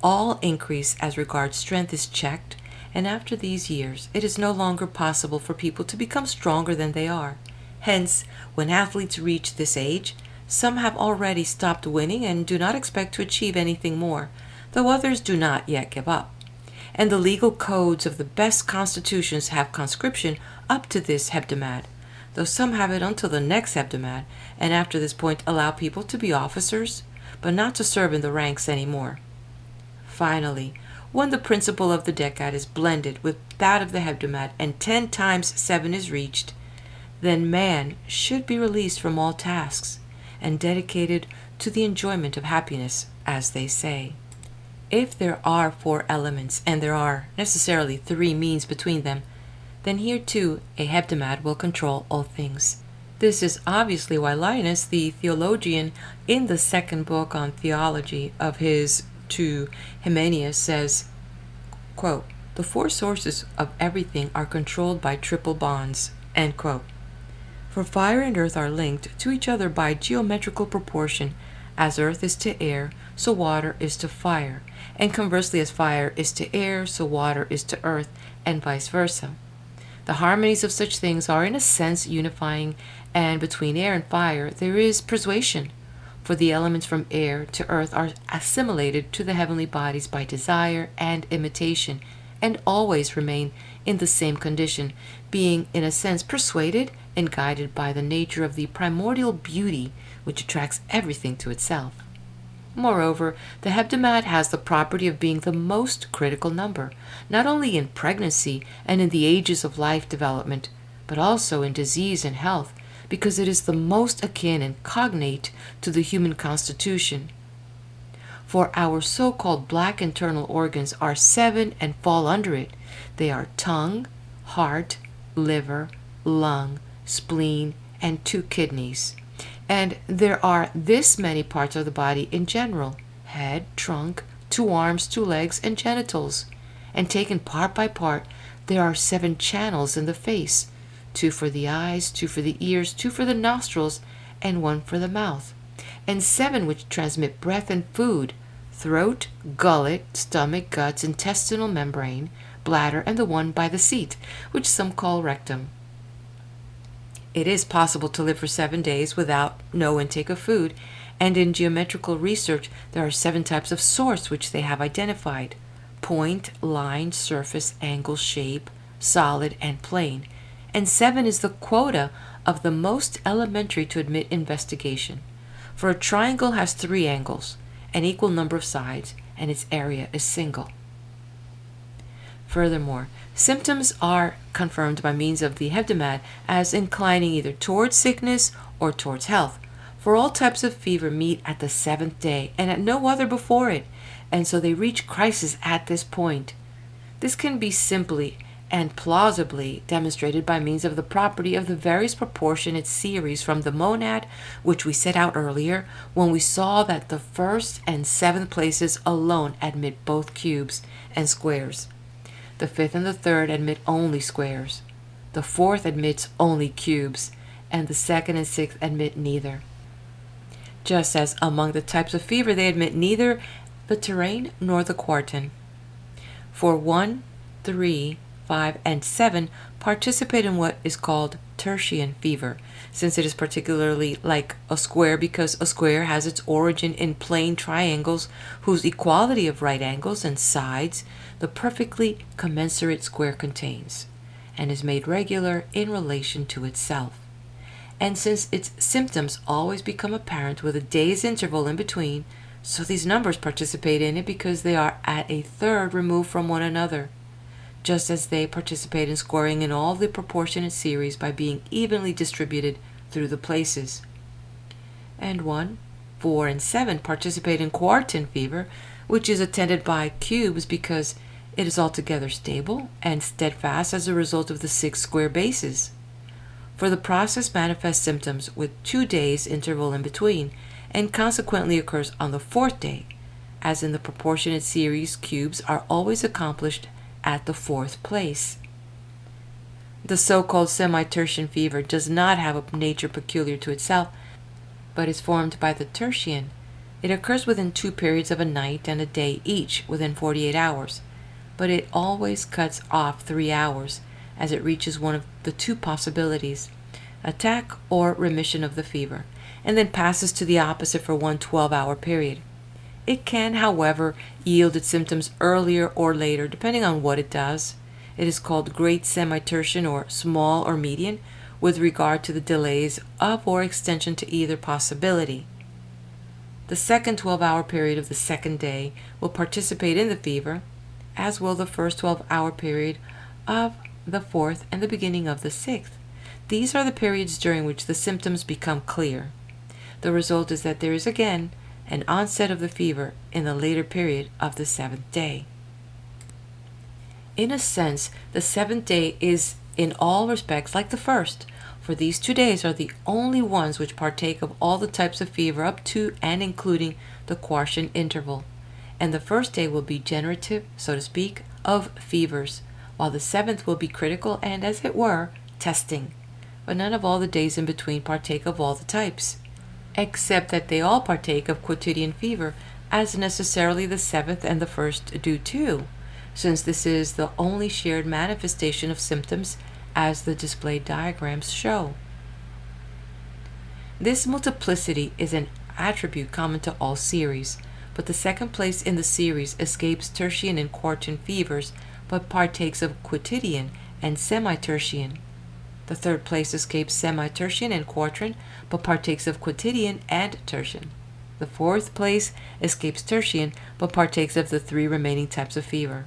all increase as regards strength is checked, and after these years it is no longer possible for people to become stronger than they are. Hence, when athletes reach this age, some have already stopped winning and do not expect to achieve anything more, though others do not yet give up. And the legal codes of the best constitutions have conscription up to this heptad, though some have it until the next heptad, and after this point allow people to be officers, but not to serve in the ranks any more. Finally, when the principle of the Decad is blended with that of the heptad and 10 times 7 is reached, then man should be released from all tasks and dedicated to the enjoyment of happiness, as they say. If there are 4 elements and there are necessarily 3 means between them, then here too a heptad will control all things. This is obviously why Linus, the theologian, in the second book on theology of his to Hymenaeus says, quote, "The 4 sources of everything are controlled by triple bonds," end quote. For fire and earth are linked to each other by geometrical proportion, as earth is to air, so water is to fire, and conversely as fire is to air, so water is to earth, and vice versa. The harmonies of such things are in a sense unifying, and between air and fire there is persuasion, for the elements from air to earth are assimilated to the heavenly bodies by desire and imitation, and always remain in the same condition, being in a sense persuaded and guided by the nature of the primordial beauty which attracts everything to itself. Moreover, the Heptad has the property of being the most critical number, not only in pregnancy and in the ages of life development, but also in disease and health, because it is the most akin and cognate to the human constitution. For our so-called black internal organs are 7 and fall under it. They are tongue, heart, liver, lung, spleen, and 2 kidneys. And there are this many parts of the body in general: head, trunk, 2 arms, 2 legs, and genitals. And taken part by part, there are 7 channels in the face: 2 for the eyes, 2 for the ears, 2 for the nostrils, and 1 for the mouth. And 7 which transmit breath and food: throat, gullet, stomach, guts, intestinal membrane, bladder, and the one by the seat, which some call rectum. It is possible to live for 7 days without no intake of food, and in geometrical research there are 7 types of source which they have identified: point, line, surface, angle, shape, solid, and plane. And 7 is the quota of the most elementary to admit investigation. For a triangle has 3 angles, an equal number of sides, and its area is single. Furthermore, symptoms are confirmed by means of the Heptad as inclining either towards sickness or towards health. For all types of fever meet at the 7th day, and at no other before it, and so they reach crisis at this point. This can be simply and plausibly demonstrated by means of the property of the various proportionate series from the monad, which we set out earlier, when we saw that the 1st and 7th places alone admit both cubes and squares. The 5th and the 3rd admit only squares. The 4th admits only cubes, and the 2nd and 6th admit neither. Just as among the types of fever they admit neither the terrain nor the quartan. For 1, 3, 5, and 7 participate in what is called tertian fever, since it is particularly like a square because a square has its origin in plane triangles whose equality of right angles and sides the perfectly commensurate square contains, and is made regular in relation to itself. And since its symptoms always become apparent with a day's interval in between, so these numbers participate in it because they are at a third removed from one another, just as they participate in scoring in all the proportionate series by being evenly distributed through the places. And 1, 4, and 7 participate in quartan fever, which is attended by cubes because it is altogether stable and steadfast as a result of the 6 square bases. For the process manifests symptoms with 2 days interval in between, and consequently occurs on the 4th day, as in the proportionate series cubes are always accomplished at the 4th place. The so-called semi-tertian fever does not have a nature peculiar to itself, but is formed by the tertian. It occurs within 2 periods of a night and a day each within 48 hours, but it always cuts off 3 hours as it reaches one of the 2 possibilities, attack or remission of the fever, and then passes to the opposite for one 12-hour period. It can, however, yield its symptoms earlier or later, depending on what it does. It is called great semi-tertian or small or median, with regard to the delays of or extension to either possibility. The second 12-hour period of the 2nd day will participate in the fever, as will the first 12-hour period of the 4th and the beginning of the 6th. These are the periods during which the symptoms become clear. The result is that there is again an onset of the fever in the later period of the 7th day. In a sense, the 7th day is in all respects like the 1st, for these 2 days are the only ones which partake of all the types of fever up to and including the quartan interval, and the 1st day will be generative, so to speak, of fevers, while the 7th will be critical and, as it were, testing. But none of all the days in between partake of all the types, except that they all partake of quotidian fever, as necessarily the 7th and the 1st do too, since this is the only shared manifestation of symptoms as the displayed diagrams show. This multiplicity is an attribute common to all series, but the second place in the series escapes tertian and quartan fevers, but partakes of quotidian and semi-tertian. The third place escapes semi-tertian and quartan, but partakes of quotidian and tertian. The fourth place escapes tertian, but partakes of the three remaining types of fever.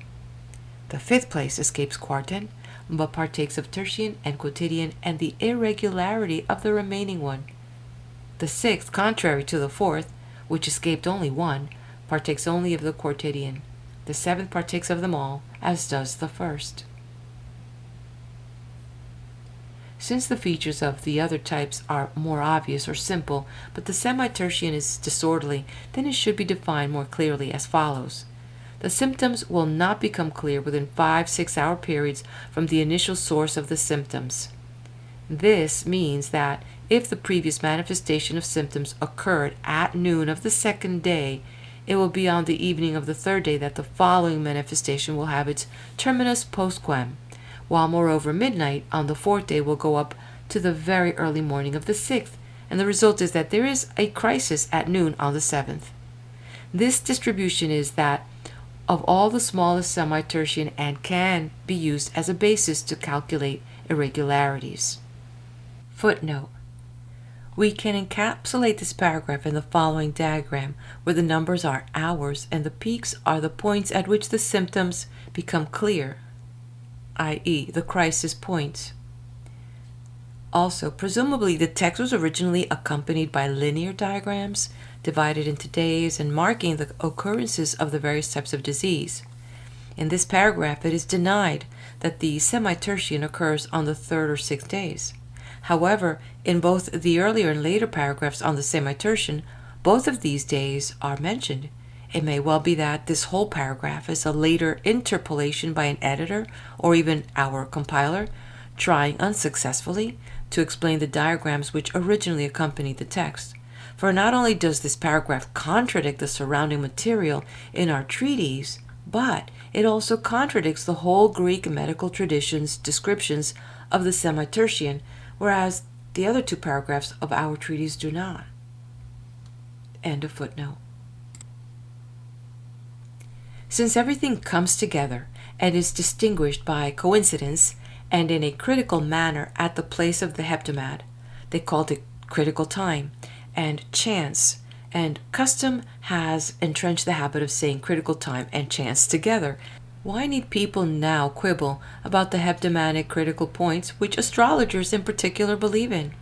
The fifth place escapes quartan, but partakes of tertian and quotidian and the irregularity of the remaining one. The sixth, contrary to the fourth, which escaped only one, partakes only of the quotidian. The seventh partakes of them all, as does the first. Since the features of the other types are more obvious or simple, but the semi-tertian is disorderly, then it should be defined more clearly as follows. The symptoms will not become clear within 5-6 hour periods from the initial source of the symptoms. This means that if the previous manifestation of symptoms occurred at noon of the second day, it will be on the evening of the third day that the following manifestation will have its terminus postquem, while moreover midnight on the fourth day will go up to the very early morning of the sixth, and the result is that there is a crisis at noon on the seventh. This distribution is that of all the smallest semi-tertian and can be used as a basis to calculate irregularities. Footnote. We can encapsulate this paragraph in the following diagram, where the numbers are hours and the peaks are the points at which the symptoms become clear, i.e., the crisis points. Also, presumably the text was originally accompanied by linear diagrams, divided into days and marking the occurrences of the various types of disease. In this paragraph, it is denied that the semi-tertian occurs on the third or sixth days. However, in both the earlier and later paragraphs on the semi-tertian, both of these days are mentioned. It may well be that this whole paragraph is a later interpolation by an editor or even our compiler, trying unsuccessfully to explain the diagrams which originally accompanied the text. For not only does this paragraph contradict the surrounding material in our treatise, but it also contradicts the whole Greek medical tradition's descriptions of the semi-tertian, whereas the other two paragraphs of our treatise do not. End of footnote. Since everything comes together and is distinguished by coincidence and in a critical manner at the place of the heptad, they called it critical time and chance, and custom has entrenched the habit of saying critical time and chance together. Why need people now quibble about the heptadic critical points which astrologers in particular believe in?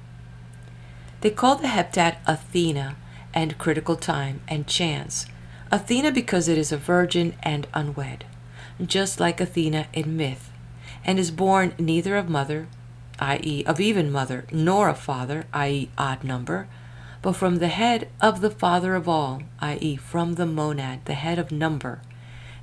They call the heptad Athena and critical time and chance. Athena because it is a virgin and unwed, just like Athena in myth, and is born neither of mother, i.e. of even mother, nor of father, i.e. odd number, but from the head of the father of all, i.e. from the monad, the head of number.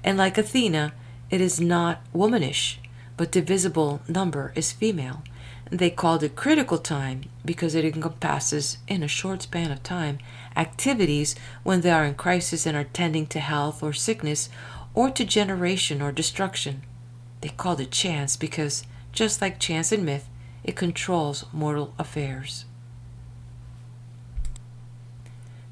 And like Athena, it is not womanish, but divisible number is female. They called it critical time because it encompasses, in a short span of time, activities when they are in crisis and are tending to health or sickness, or to generation or destruction. They called it chance because, just like chance in myth, it controls mortal affairs.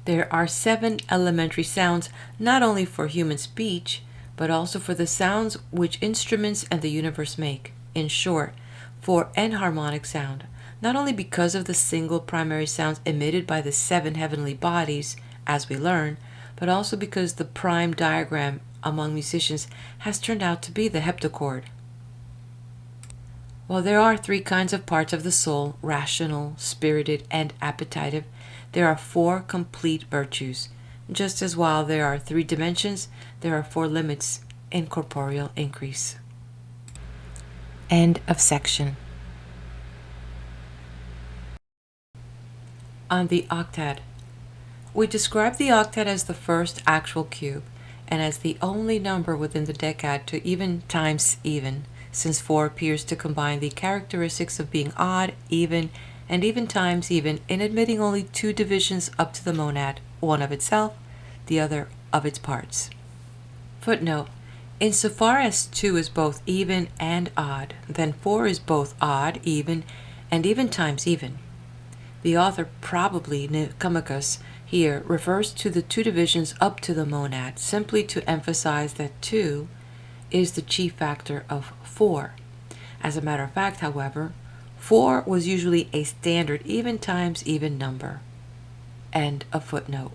There are 7 elementary sounds not only for human speech, but also for the sounds which instruments and the universe make. In short, for enharmonic sound, not only because of the single primary sounds emitted by the 7 heavenly bodies, as we learn, but also because the prime diagram among musicians has turned out to be the heptachord. While there are 3 kinds of parts of the soul, rational, spirited, and appetitive, there are 4 complete virtues. Just as while there are 3 dimensions, there are 4 limits in corporeal increase. End of section. On the octad. We describe the octad as the first actual cube, and as the only number within the Decad to even times even, since 4 appears to combine the characteristics of being odd, even, and even times even, in admitting only 2 divisions up to the monad, one of itself, the other of its parts. Footnote. Insofar as 2 is both even and odd, then 4 is both odd, even, and even times even. The author, probably Iamblichus, here refers to the 2 divisions up to the monad, simply to emphasize that 2 is the chief factor of 4. As a matter of fact, however, 4 was usually a standard even times even number. End of footnote.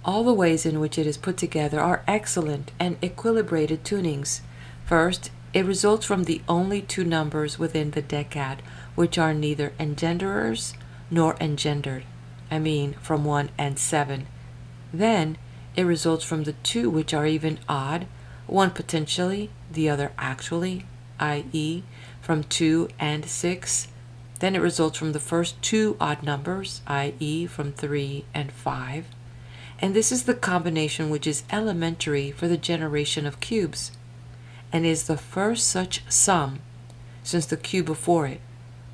All the ways in which it is put together are excellent and equilibrated tunings. First, it results from the only 2 numbers within the Decad, which are neither engenderers nor engendered. I mean, from 1 and 7. Then, it results from the 2 which are even odd, one potentially, the other actually, i.e., from 2 and 6. Then it results from the first 2 odd numbers, i.e., from 3 and 5. And this is the combination which is elementary for the generation of cubes, and is the first such sum, since the cube before it,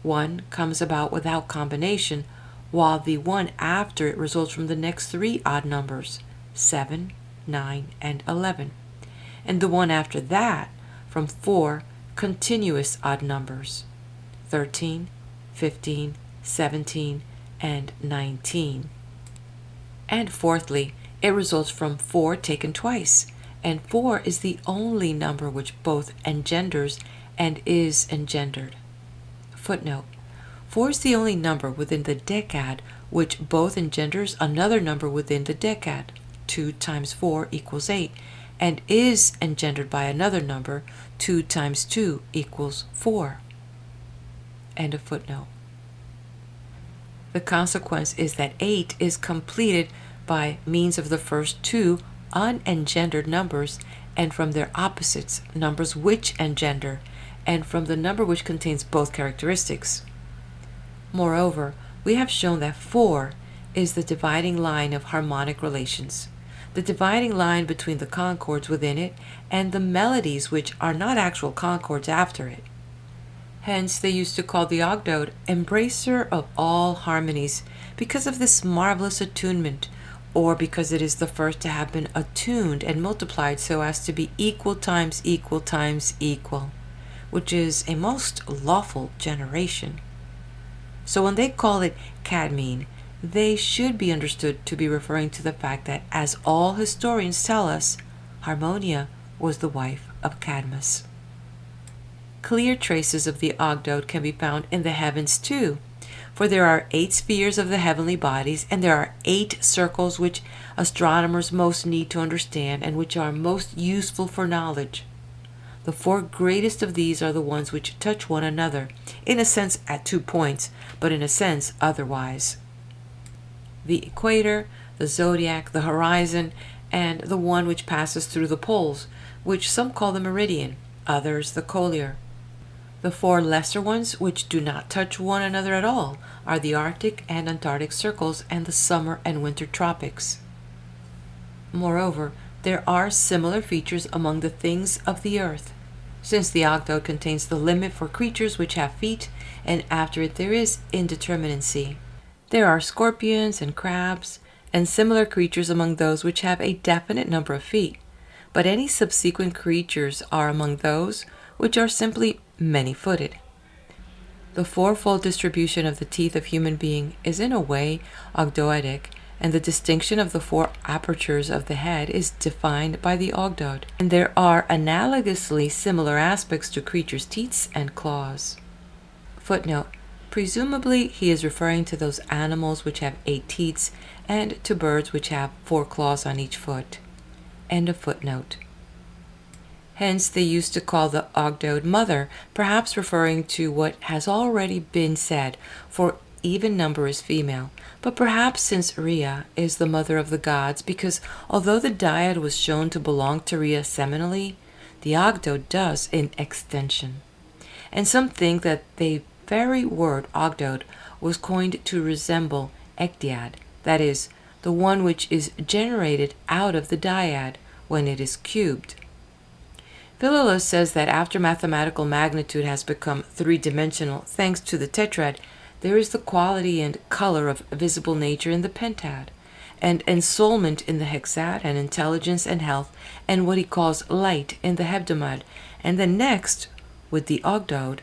1, comes about without combination, while the one after it results from the next 3 odd numbers, 7, 9, and 11, and the one after that from 4 continuous odd numbers, 13, 15, 17, and 19. And fourthly, it results from 4 taken twice, and 4 is the only number which both engenders and is engendered. Footnote: 4 is the only number within the Decad which both engenders another number within the Decad, 2 times 4 equals 8, and is engendered by another number, 2 times 2 equals 4. End of footnote. The consequence is that 8 is completed by means of the first 2 unengendered numbers, and from their opposites, numbers which engender, and from the number which contains both characteristics. Moreover, we have shown that 4 is the dividing line of harmonic relations, the dividing line between the concords within it and the melodies which are not actual concords after it. Hence, they used to call the Octad embracer of all harmonies because of this marvelous attunement, or because it is the first to have been attuned and multiplied so as to be equal times equal times equal, which is a most lawful generation. So when they call it Cadmean, they should be understood to be referring to the fact that, as all historians tell us, Harmonia was the wife of Cadmus. Clear traces of the Octad can be found in the heavens too, for there are 8 spheres of the heavenly bodies, and there are 8 circles which astronomers most need to understand and which are most useful for knowledge. The 4 greatest of these are the ones which touch one another, in a sense at 2 points, but in a sense otherwise: the equator, the zodiac, the horizon, and the one which passes through the poles, which some call the meridian, others the collier. The 4 lesser ones, which do not touch one another at all, are the Arctic and Antarctic circles and the summer and winter tropics. Moreover, there are similar features among the things of the earth, since the Octad contains the limit for creatures which have feet, and after it there is indeterminacy. There are scorpions and crabs, and similar creatures among those which have a definite number of feet, but any subsequent creatures are among those which are simply many-footed. The 4-fold distribution of the teeth of human being is in a way ogdoadic, and the distinction of the 4 apertures of the head is defined by the Octad, and there are analogously similar aspects to creatures' teeth and claws. Footnote: presumably he is referring to those animals which have 8 teeth, and to birds which have 4 claws on each foot. End of footnote. Hence they used to call the Octad mother, perhaps referring to what has already been said, for even number is female, but perhaps since Rhea is the mother of the gods, because although the dyad was shown to belong to Rhea seminally, the Octad does in extension. And some think that the very word Octad was coined to resemble Ecdyad, that is, the one which is generated out of the dyad when it is cubed. Philolaus says that after mathematical magnitude has become 3-dimensional thanks to the tetrad, there is the quality and color of visible nature in the pentad, and ensoulment in the Hexad, and intelligence and health, and what he calls light in the Heptad. And then next, with the Octad,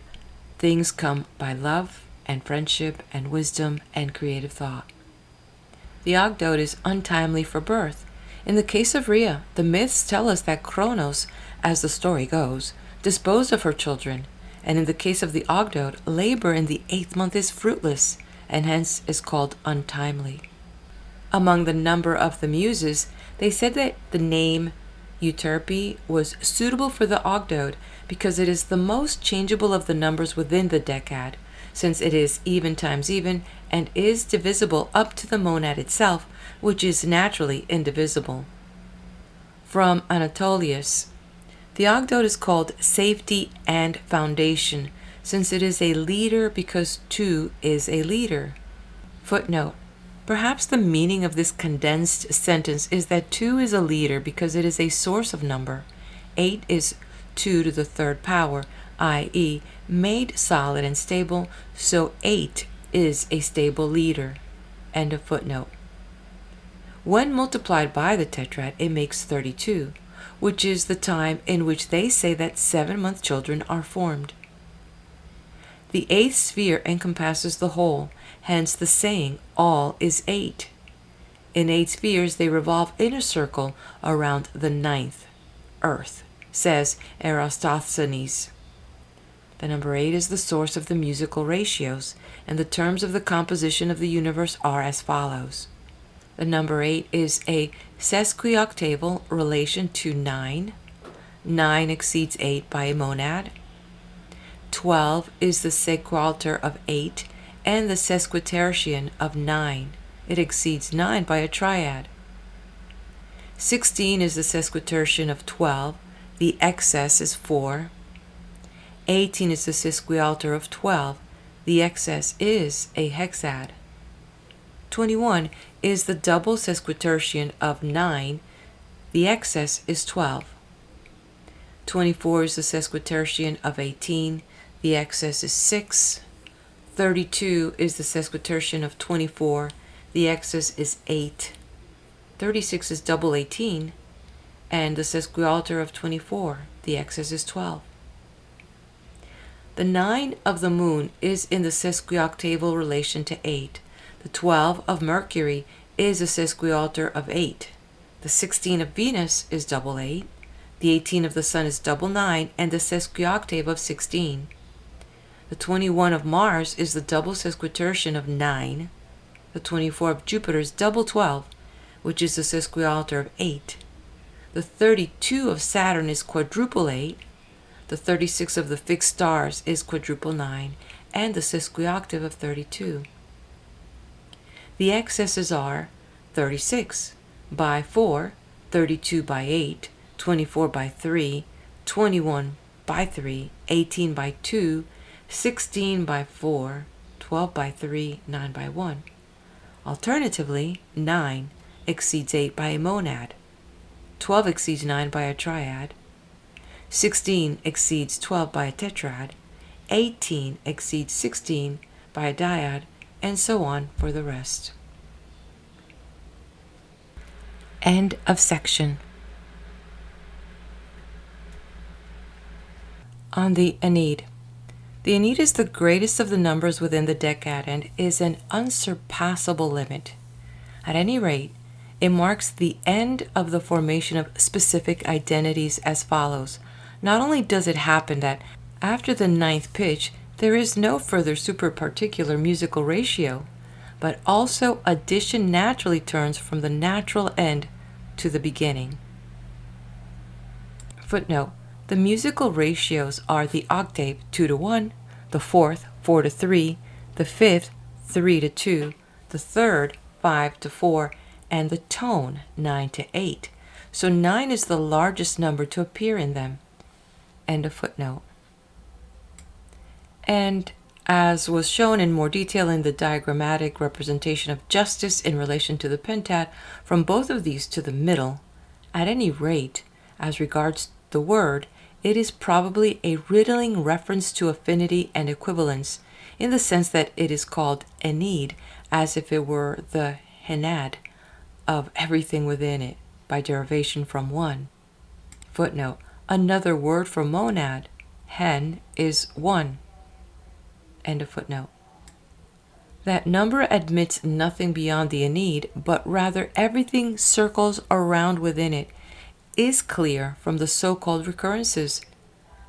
things come by love and friendship and wisdom and creative thought. The Octad is untimely for birth. In the case of Rhea, the myths tell us that Kronos, as the story goes, disposed of her children, and in the case of the Octad, labor in the 8th month is fruitless, and hence is called untimely. Among the number of the Muses, they said that the name Euterpe was suitable for the Octad because it is the most changeable of the numbers within the Decad, since it is even times even and is divisible up to the monad itself, which is naturally indivisible. From Anatolius, the Octad is called safety and foundation, since it is a leader because 2 is a leader. Footnote: perhaps the meaning of this condensed sentence is that 2 is a leader because it is a source of number. 8 is 2 to the 3rd power, i.e., made solid and stable, so 8 is a stable leader. End of footnote. When multiplied by the tetrad, it makes 32, which is the time in which they say that 7-month children are formed. The 8th sphere encompasses the whole, hence the saying, all is 8. In 8 spheres they revolve in a circle around the 9th, earth, says Eratosthenes. The number 8 is the source of the musical ratios, and the terms of the composition of the universe are as follows. The number 8 is a sesquioctaval relation to 9. 9 exceeds 8 by a monad. 12 is the sequalter of 8 and the sesquitertian of 9. It exceeds 9 by a triad. 16 is the sesquitertian of 12. The excess is 4. 18 is the sesquialter of 12. The excess is a hexad. 21 is the double sesquitertian of 9. The excess is 12. 24 is the sesquitertian of 18. The excess is 6. 32 is the sesquitertian of 24. The excess is 8. 36 is double 18. And the sesquialter of 24. The excess is 12. The 9 of the moon is in the sesquioctaval relation to 8. The 12 of Mercury is a sesquialter of 8. The 16 of Venus is double 8. The 18 of the Sun is double 9 and the sesquioctave of 16. The 21 of Mars is the double sesquitertian of 9. The 24 of Jupiter is double 12, which is the sesquialter of 8. The 32 of Saturn is quadruple 8. The 36 of the fixed stars is quadruple 9, and the sesquioctave of 32. The excesses are 36 by 4, 32 by 8, 24 by 3, 21 by 3, 18 by 2, 16 by 4, 12 by 3, 9 by 1. Alternatively, 9 exceeds 8 by a monad, 12 exceeds 9 by a triad, 16 exceeds 12 by a tetrad, 18 exceeds 16 by a dyad, and so on for the rest. End of section. On the Ennead. The Ennead is the greatest of the numbers within the Decad and is an unsurpassable limit. At any rate, it marks the end of the formation of specific identities as follows. Not only does it happen that after the 9th pitch, there is no further superparticular musical ratio, but also addition naturally turns from the natural end to the beginning. Footnote: the musical ratios are the octave 2 to 1, the 4th 4 to 3, the 5th 3 to 2, the 3rd 5 to 4, and the tone 9 to 8. So 9 is the largest number to appear in them. End of footnote. And as was shown in more detail in the diagrammatic representation of justice in relation to the pentad, from both of these to the middle, at any rate, as regards the word, it is probably a riddling reference to affinity and equivalence, in the sense that it is called Ennead, as if it were the Ennead of everything within it by derivation from one. Footnote. Another word for monad, hen, is one. End of footnote. That number admits nothing beyond the Ennead, but rather everything circles around within it, is clear from the so-called recurrences.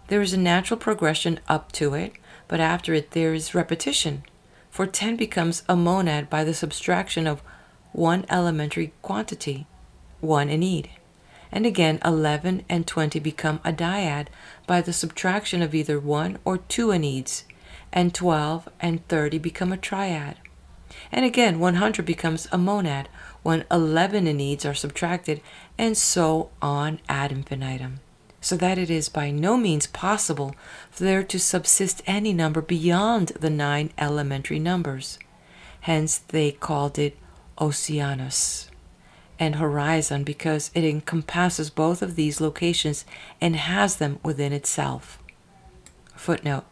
There is a natural progression up to it, but after it there is repetition, for 10 becomes a monad by the subtraction of one elementary quantity, one Ennead. And again 11 and 20 become a dyad by the subtraction of either one or two Enneads, and 12 and 30 become a triad. And again 100 becomes a monad when 11 Enneads are subtracted, and so on ad infinitum, so that it is by no means possible for there to subsist any number beyond the 9 elementary numbers. Hence they called it Oceanus and horizon, because it encompasses both of these locations and has them within itself. Footnote.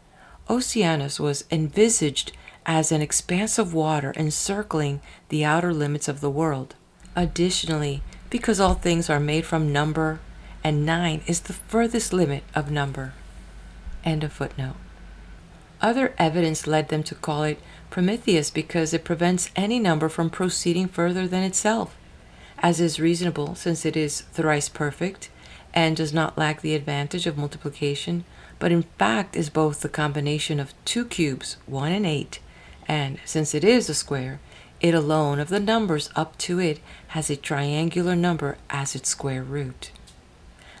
Oceanus was envisaged as an expanse of water encircling the outer limits of the world. Additionally, because all things are made from number, and 9 is the furthest limit of number. End of footnote. Other evidence led them to call it Prometheus because it prevents any number from proceeding further than itself, as is reasonable since it is thrice perfect and does not lack the advantage of multiplication, but in fact is both the combination of two cubes, 1 and 8, and since it is a square, it alone of the numbers up to it has a triangular number as its square root.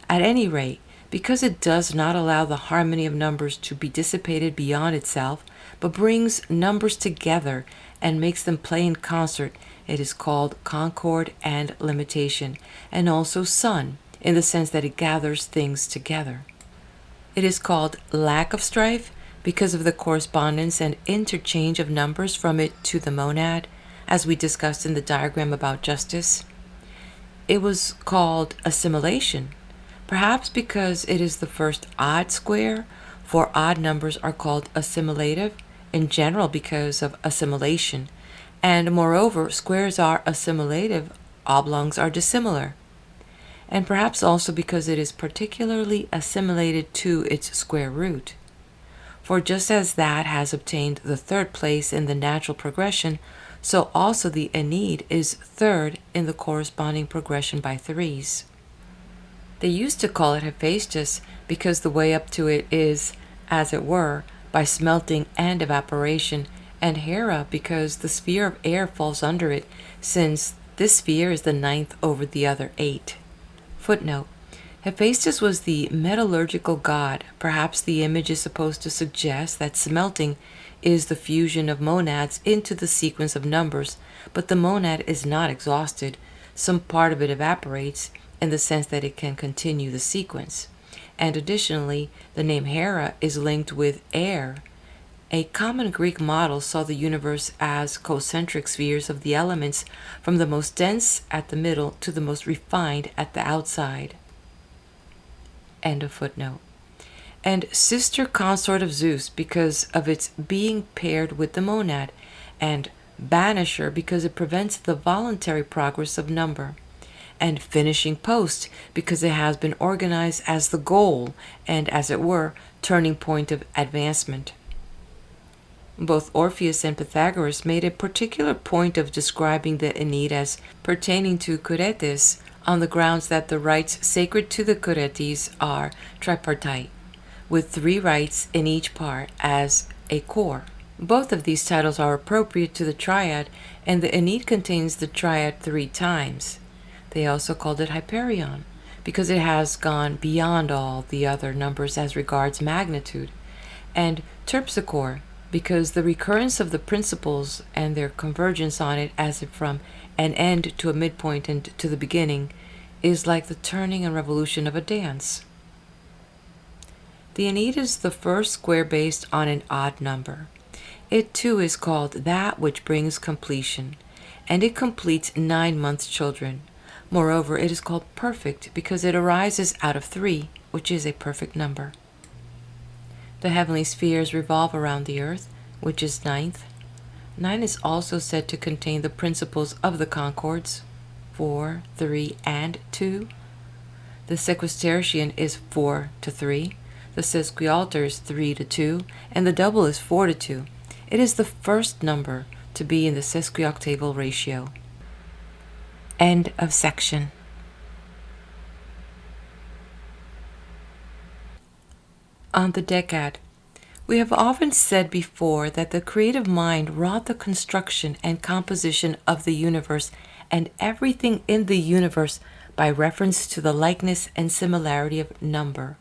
At any rate, because it does not allow the harmony of numbers to be dissipated beyond itself, but brings numbers together and makes them play in concert, it is called concord and limitation, and also sun, in the sense that it gathers things together. It is called lack of strife because of the correspondence and interchange of numbers from it to the monad, as we discussed in the diagram about justice. It was called assimilation, perhaps because it is the first odd square, for odd numbers are called assimilative, in general because of assimilation, and moreover squares are assimilative, oblongs are dissimilar, and perhaps also because it is particularly assimilated to its square root. For just as that has obtained the third place in the natural progression, so also the Ennead is third in the corresponding progression by threes. They used to call it Hephaestus because the way up to it is, as it were, by smelting and evaporation, and Hera because the sphere of air falls under it, since this sphere is the 9th over the other 8. Footnote. Hephaestus was the metallurgical god. Perhaps the image is supposed to suggest that smelting is the fusion of monads into the sequence of numbers, but the monad is not exhausted. Some part of it evaporates, in the sense that it can continue the sequence. And additionally, the name Hera is linked with air. A common Greek model saw the universe as concentric spheres of the elements, from the most dense at the middle to the most refined at the outside. End of footnote. And sister consort of Zeus because of its being paired with the monad, and banisher because it prevents the voluntary progress of number, and finishing post because it has been organized as the goal and, as it were, turning point of advancement. Both Orpheus and Pythagoras made a particular point of describing the Ennead as pertaining to Curetes, on the grounds that the rites sacred to the Curetes are tripartite, with 3 rites in each part as a core. Both of these titles are appropriate to the triad, and the Ennead contains the triad 3 times. They also called it Hyperion, because it has gone beyond all the other numbers as regards magnitude, and Terpsichore, because the recurrence of the principles and their convergence on it as if from an end to a midpoint and to the beginning is like the turning and revolution of a dance. The Ennead is the first square based on an odd number. It too is called that which brings completion, and it completes 9-month children. Moreover, it is called perfect because it arises out of 3, which is a perfect number. The heavenly spheres revolve around the earth, which is 9th. 9 is also said to contain the principles of the concords. 4, 3, and 2. The sextillion is 4 to 3. The sesquialter is 3 to 2, and the double is 4 to 2. It is the first number to be in the sesquioctaval ratio. End of section. On the Decad. We have often said before that the creative mind wrought the construction and composition of the universe and everything in the universe by reference to the likeness and similarity of number,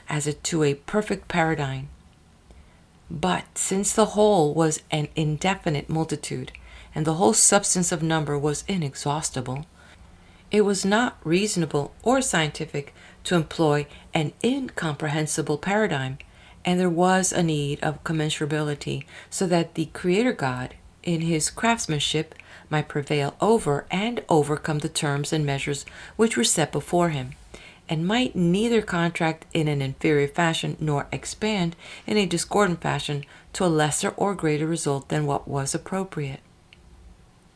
as to a perfect paradigm. But since the whole was an indefinite multitude, and the whole substance of number was inexhaustible, it was not reasonable or scientific to employ an incomprehensible paradigm, and there was a need of commensurability, so that the Creator God, in his craftsmanship, might prevail over and overcome the terms and measures which were set before him, and might neither contract in an inferior fashion nor expand in a discordant fashion to a lesser or greater result than what was appropriate.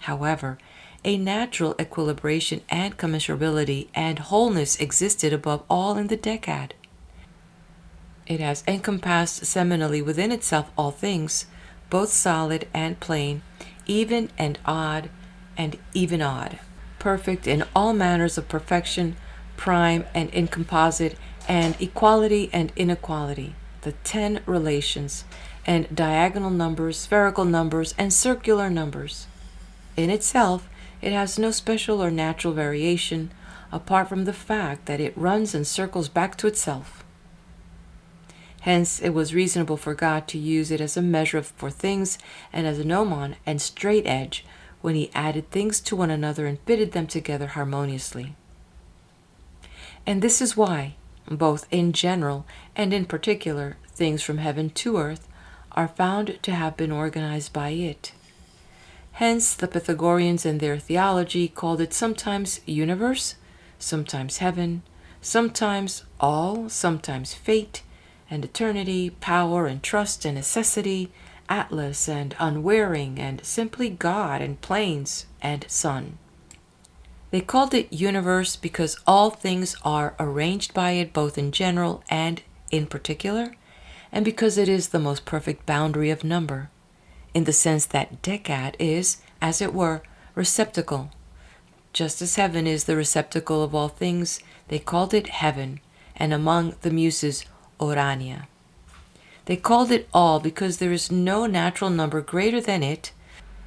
However, a natural equilibration and commensurability and wholeness existed above all in the Decad. It has encompassed seminally within itself all things, both solid and plain, even and odd, and even odd, perfect in all manners of perfection, prime and incomposite, and equality and inequality, the 10 relations, and diagonal numbers, spherical numbers, and circular numbers. In itself, it has no special or natural variation, apart from the fact that it runs and circles back to itself. Hence, it was reasonable for God to use it as a measure for things and as a gnomon and straight edge when he added things to one another and fitted them together harmoniously. And this is why, both in general and in particular, things from heaven to earth are found to have been organized by it. Hence, the Pythagoreans in their theology called it sometimes universe, sometimes heaven, sometimes all, sometimes fate, and eternity, power and trust and necessity, Atlas and unwearing, and simply God and planes and sun. They called it universe because all things are arranged by it both in general and in particular, and because it is the most perfect boundary of number, in the sense that Decad is, as it were, receptacle. Just as heaven is the receptacle of all things, they called it heaven, and among the muses, Orania. They called it all because there is no natural number greater than it,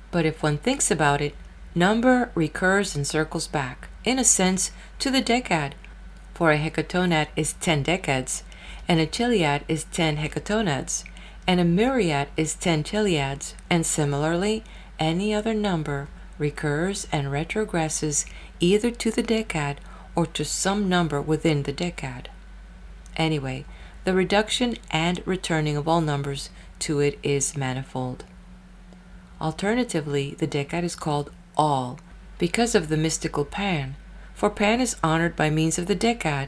but if one thinks about it, number recurs and circles back, in a sense, to the Decad, for a hecatonad is 10 decads, and a chiliad is 10 hecatonads, and a myriad is 10 chiliads, and similarly, any other number recurs and retrogresses either to the Decad or to some number within the Decad. Anyway, the reduction and returning of all numbers to it is manifold. Alternatively, the Decad is called all because of the mystical Pan, for Pan is honored by means of the Decad,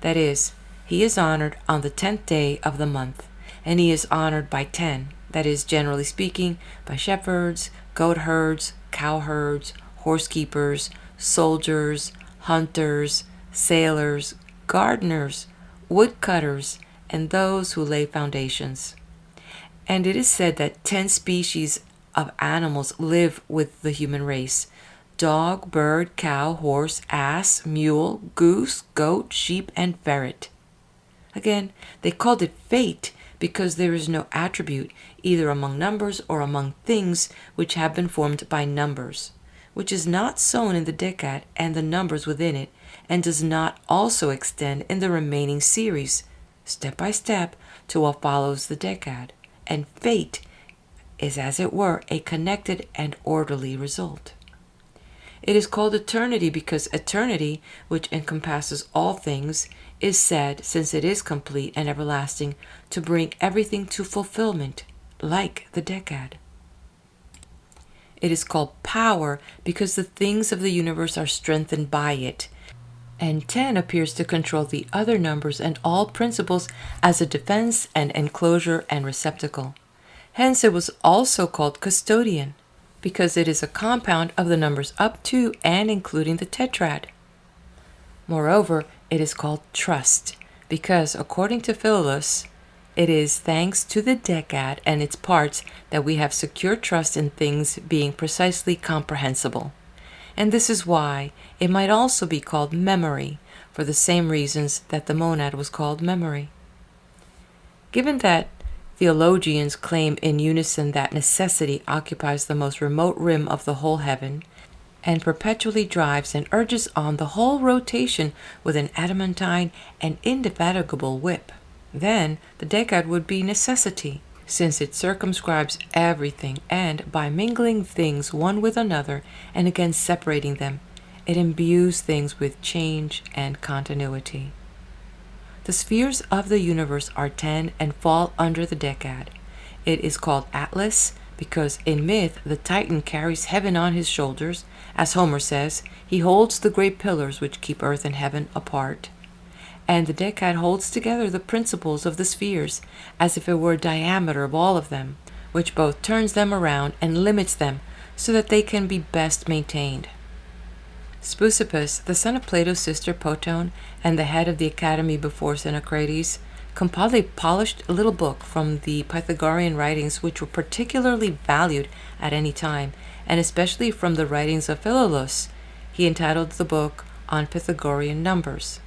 that is, he is honored on the 10th day of the month, and he is honored by 10, that is, generally speaking, by shepherds, goat herds, cow herds, horse keepers, soldiers, hunters, sailors, gardeners, woodcutters, and those who lay foundations. And it is said that 10 species of animals live with the human race: dog, bird, cow, horse, ass, mule, goose, goat, sheep, and ferret. Again, they called it fate because there is no attribute, either among numbers or among things which have been formed by numbers, which is not sown in the Decad and the numbers within it, and does not also extend in the remaining series, step by step, to what follows the Decad, and fate is, as it were, a connected and orderly result. It is called eternity because eternity, which encompasses all things, is said, since it is complete and everlasting, to bring everything to fulfillment, like the Decad. It is called power because the things of the universe are strengthened by it, and 10 appears to control the other numbers and all principles as a defense and enclosure and receptacle. Hence it was also called custodian, because it is a compound of the numbers up to and including the tetrad. Moreover, it is called trust, because according to Philolaus, it is thanks to the Decad and its parts that we have secure trust in things being precisely comprehensible. And this is why it might also be called memory, for the same reasons that the monad was called memory. Given that theologians claim in unison that necessity occupies the most remote rim of the whole heaven, and perpetually drives and urges on the whole rotation with an adamantine and indefatigable whip, then the Decad would be necessity, since it circumscribes everything, and by mingling things one with another and again separating them, it imbues things with change and continuity. The spheres of the universe are 10 and fall under the Decad. It is called Atlas because in myth the Titan carries heaven on his shoulders. As Homer says, he holds the great pillars which keep earth and heaven apart. And the Decad holds together the principles of the spheres, as if it were a diameter of all of them, which both turns them around and limits them so that they can be best maintained. Speusippus, the son of Plato's sister Potone, and the head of the academy before Xenocrates, compiled a polished little book from the Pythagorean writings which were particularly valued at any time, and especially from the writings of Philolaus. He entitled the book On Pythagorean Numbers.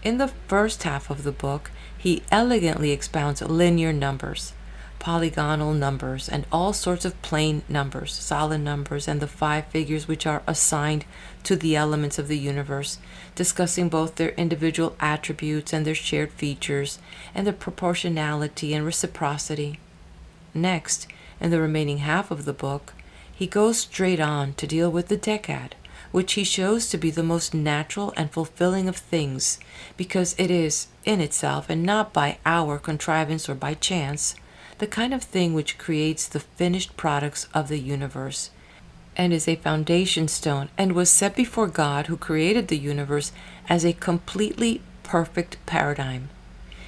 In the first half of the book, he elegantly expounds linear numbers, polygonal numbers, and all sorts of plane numbers, solid numbers, and the 5 figures which are assigned to the elements of the universe, discussing both their individual attributes and their shared features, and their proportionality and reciprocity. Next, in the remaining half of the book, he goes straight on to deal with the Decad, which he shows to be the most natural and fulfilling of things, because it is, in itself, and not by our contrivance or by chance, the kind of thing which creates the finished products of the universe, and is a foundation stone, and was set before God who created the universe as a completely perfect paradigm.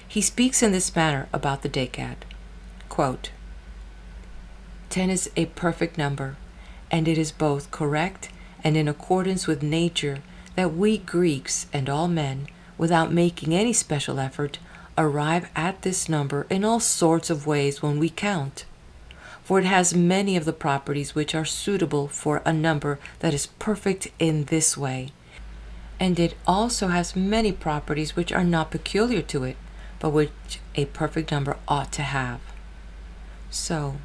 He speaks in this manner about the Decad. Quote, 10 is a perfect number, and it is both correct and in accordance with nature that we Greeks and all men, without making any special effort, arrive at this number in all sorts of ways when we count. For it has many of the properties which are suitable for a number that is perfect in this way, and it also has many properties which are not peculiar to it, but which a perfect number ought to have. So,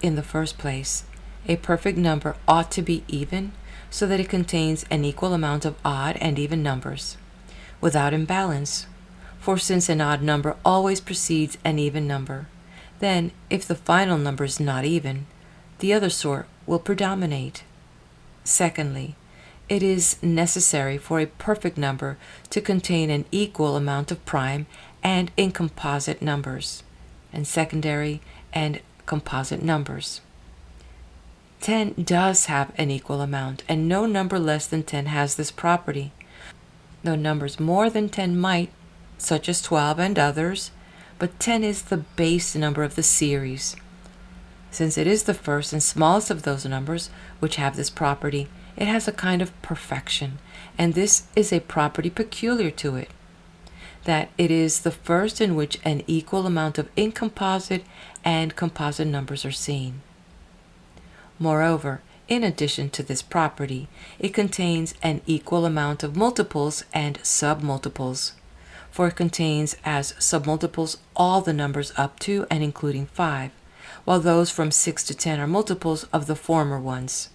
in the first place, a perfect number ought to be even, so that it contains an equal amount of odd and even numbers, without imbalance. For since an odd number always precedes an even number, then if the final number is not even, the other sort will predominate. Secondly, it is necessary for a perfect number to contain an equal amount of prime and incomposite numbers, and secondary and composite numbers. 10 does have an equal amount, and no number less than 10 has this property, though numbers more than 10 might, such as 12 and others, but 10 is the base number of the series. Since it is the first and smallest of those numbers which have this property, it has a kind of perfection, and this is a property peculiar to it, that it is the first in which an equal amount of incomposite and composite numbers are seen. Moreover, in addition to this property, it contains an equal amount of multiples and submultiples, for it contains as submultiples all the numbers up to and including 5, while those from 6 to 10 are multiples of the former ones.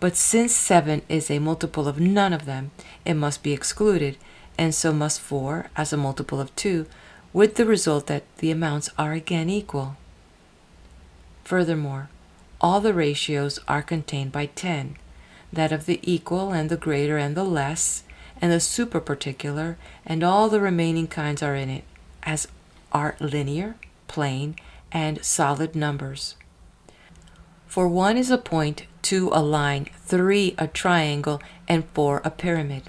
But since 7 is a multiple of none of them, it must be excluded, and so must 4 as a multiple of 2, with the result that the amounts are again equal. Furthermore, all the ratios are contained by 10, that of the equal and the greater and the less, and the super-particular, and all the remaining kinds are in it, as are linear, plane, and solid numbers. For 1 is a point, 2 a line, 3 a triangle, and 4 a pyramid.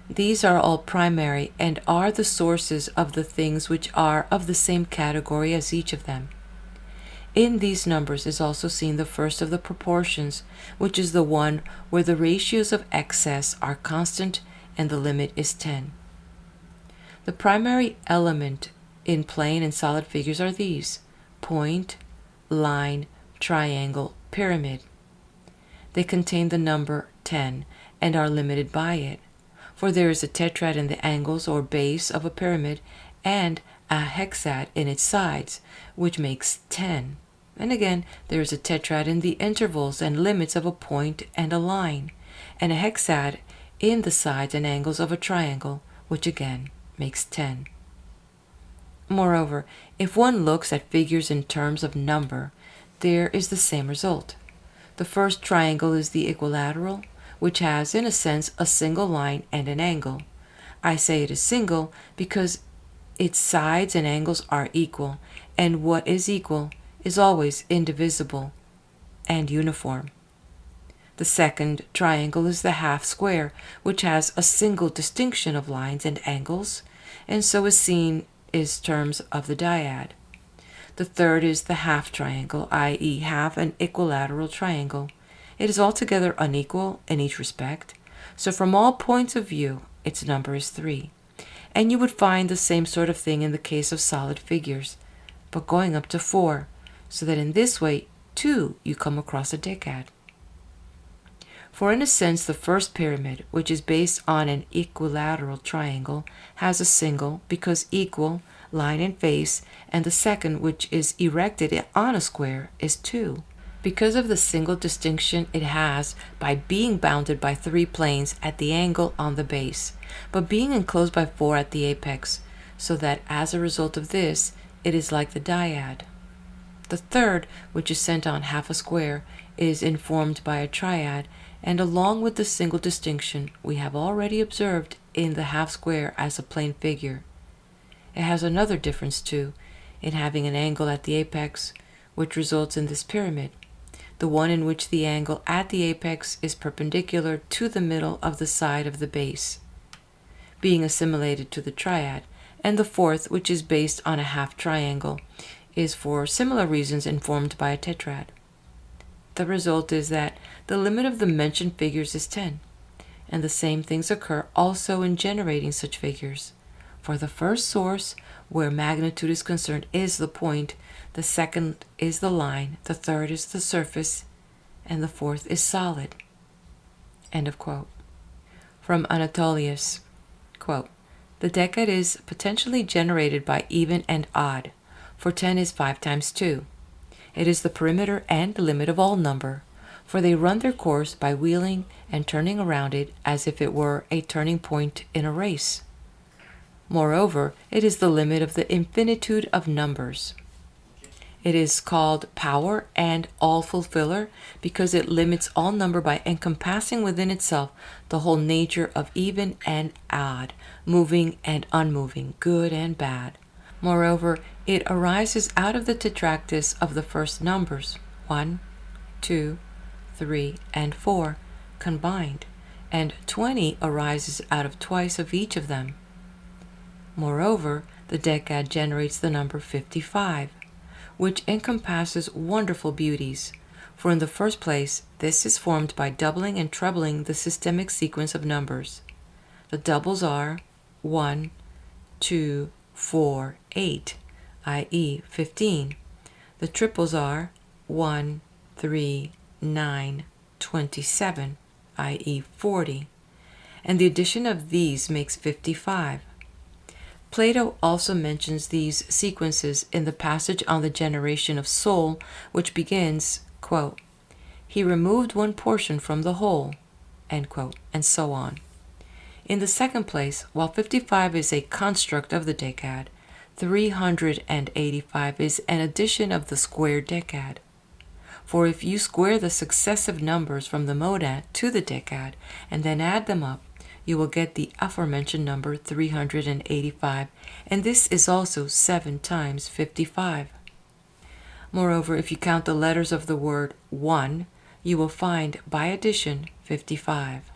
These are all primary and are the sources of the things which are of the same category as each of them. In these numbers is also seen the first of the proportions, which is the one where the ratios of excess are constant and the limit is 10. The primary element in plane and solid figures are these: point, line, triangle, pyramid. They contain the number 10 and are limited by it, for there is a tetrad in the angles or base of a pyramid and a hexad in its sides, which makes 10. And again, there is a tetrad in the intervals and limits of a point and a line, and a hexad in the sides and angles of a triangle, which again makes 10. Moreover, if one looks at figures in terms of number, there is the same result. The first triangle is the equilateral, which has, in a sense, a single line and an angle. I say it is single because its sides and angles are equal, and what is equal is always indivisible and uniform. The second triangle is the half square, which has a single distinction of lines and angles, and so is seen as terms of the dyad. The third is the half triangle, i.e., half an equilateral triangle. It is altogether unequal in each respect, so from all points of view, its number is 3. And you would find the same sort of thing in the case of solid figures, but going up to 4, so that in this way, too, you come across a decad. For in a sense, the first pyramid, which is based on an equilateral triangle, has a single, because equal, line and face, and the second, which is erected on a square, is 2. Because of the single distinction it has by being bounded by 3 planes at the angle on the base, but being enclosed by 4 at the apex, so that as a result of this, it is like the dyad. The third, which is sent on half a square, is informed by a triad, and along with the single distinction we have already observed in the half square as a plane figure. It has another difference too, in having an angle at the apex, which results in this pyramid, the one in which the angle at the apex is perpendicular to the middle of the side of the base, being assimilated to the triad, and the fourth, which is based on a half triangle, is for similar reasons informed by a tetrad. The result is that the limit of the mentioned figures is 10, and the same things occur also in generating such figures. For the first source, where magnitude is concerned, is the point, the second is the line, the third is the surface, and the fourth is solid. End of quote. From Anatolius, quote, "The decad is potentially generated by even and odd, for 10 is 5 times 2. It is the perimeter and limit of all number, for they run their course by wheeling and turning around it as if it were a turning point in a race. Moreover, it is the limit of the infinitude of numbers. It is called power and all-fulfiller because it limits all number by encompassing within itself the whole nature of even and odd, moving and unmoving, good and bad. Moreover, it arises out of the tetractys of the first numbers, 1, 2, 3, and 4, combined, and 20 arises out of twice of each of them. Moreover, the decad generates the number 55, which encompasses wonderful beauties, for in the first place, this is formed by doubling and trebling the systemic sequence of numbers. The doubles are 1, 2, 4, 8, i.e. 15. The triples are 1, 3, 9, 27, i.e. 40. And the addition of these makes 55. Plato also mentions these sequences in the passage on the generation of soul, which begins, quote, "He removed one portion from the whole," end quote, and so on. In the second place, while 55 is a construct of the decad, 385 is an addition of the square decad. For if you square the successive numbers from the monad to the decad and then add them up, you will get the aforementioned number 385, and this is also 7 times 55. Moreover, if you count the letters of the word 1, you will find by addition 55.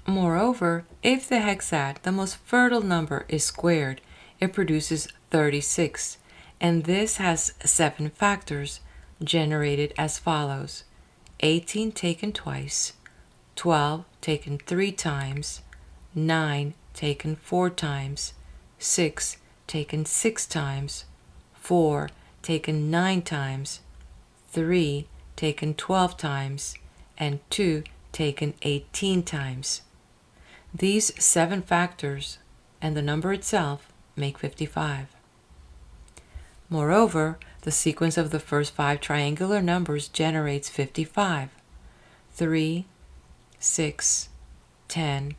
Moreover, if the hexad, the most fertile number, is squared, it produces 36, and this has 7 factors generated as follows: 18 taken twice, 12 taken 3 times, 9 taken 4 times, 6 taken 6 times, 4 taken 9 times, 3 taken 12 times, and 2 taken 18 times. These 7 factors and the number itself make 55. Moreover, the sequence of the first 5 triangular numbers generates 55. 3, 6, 10,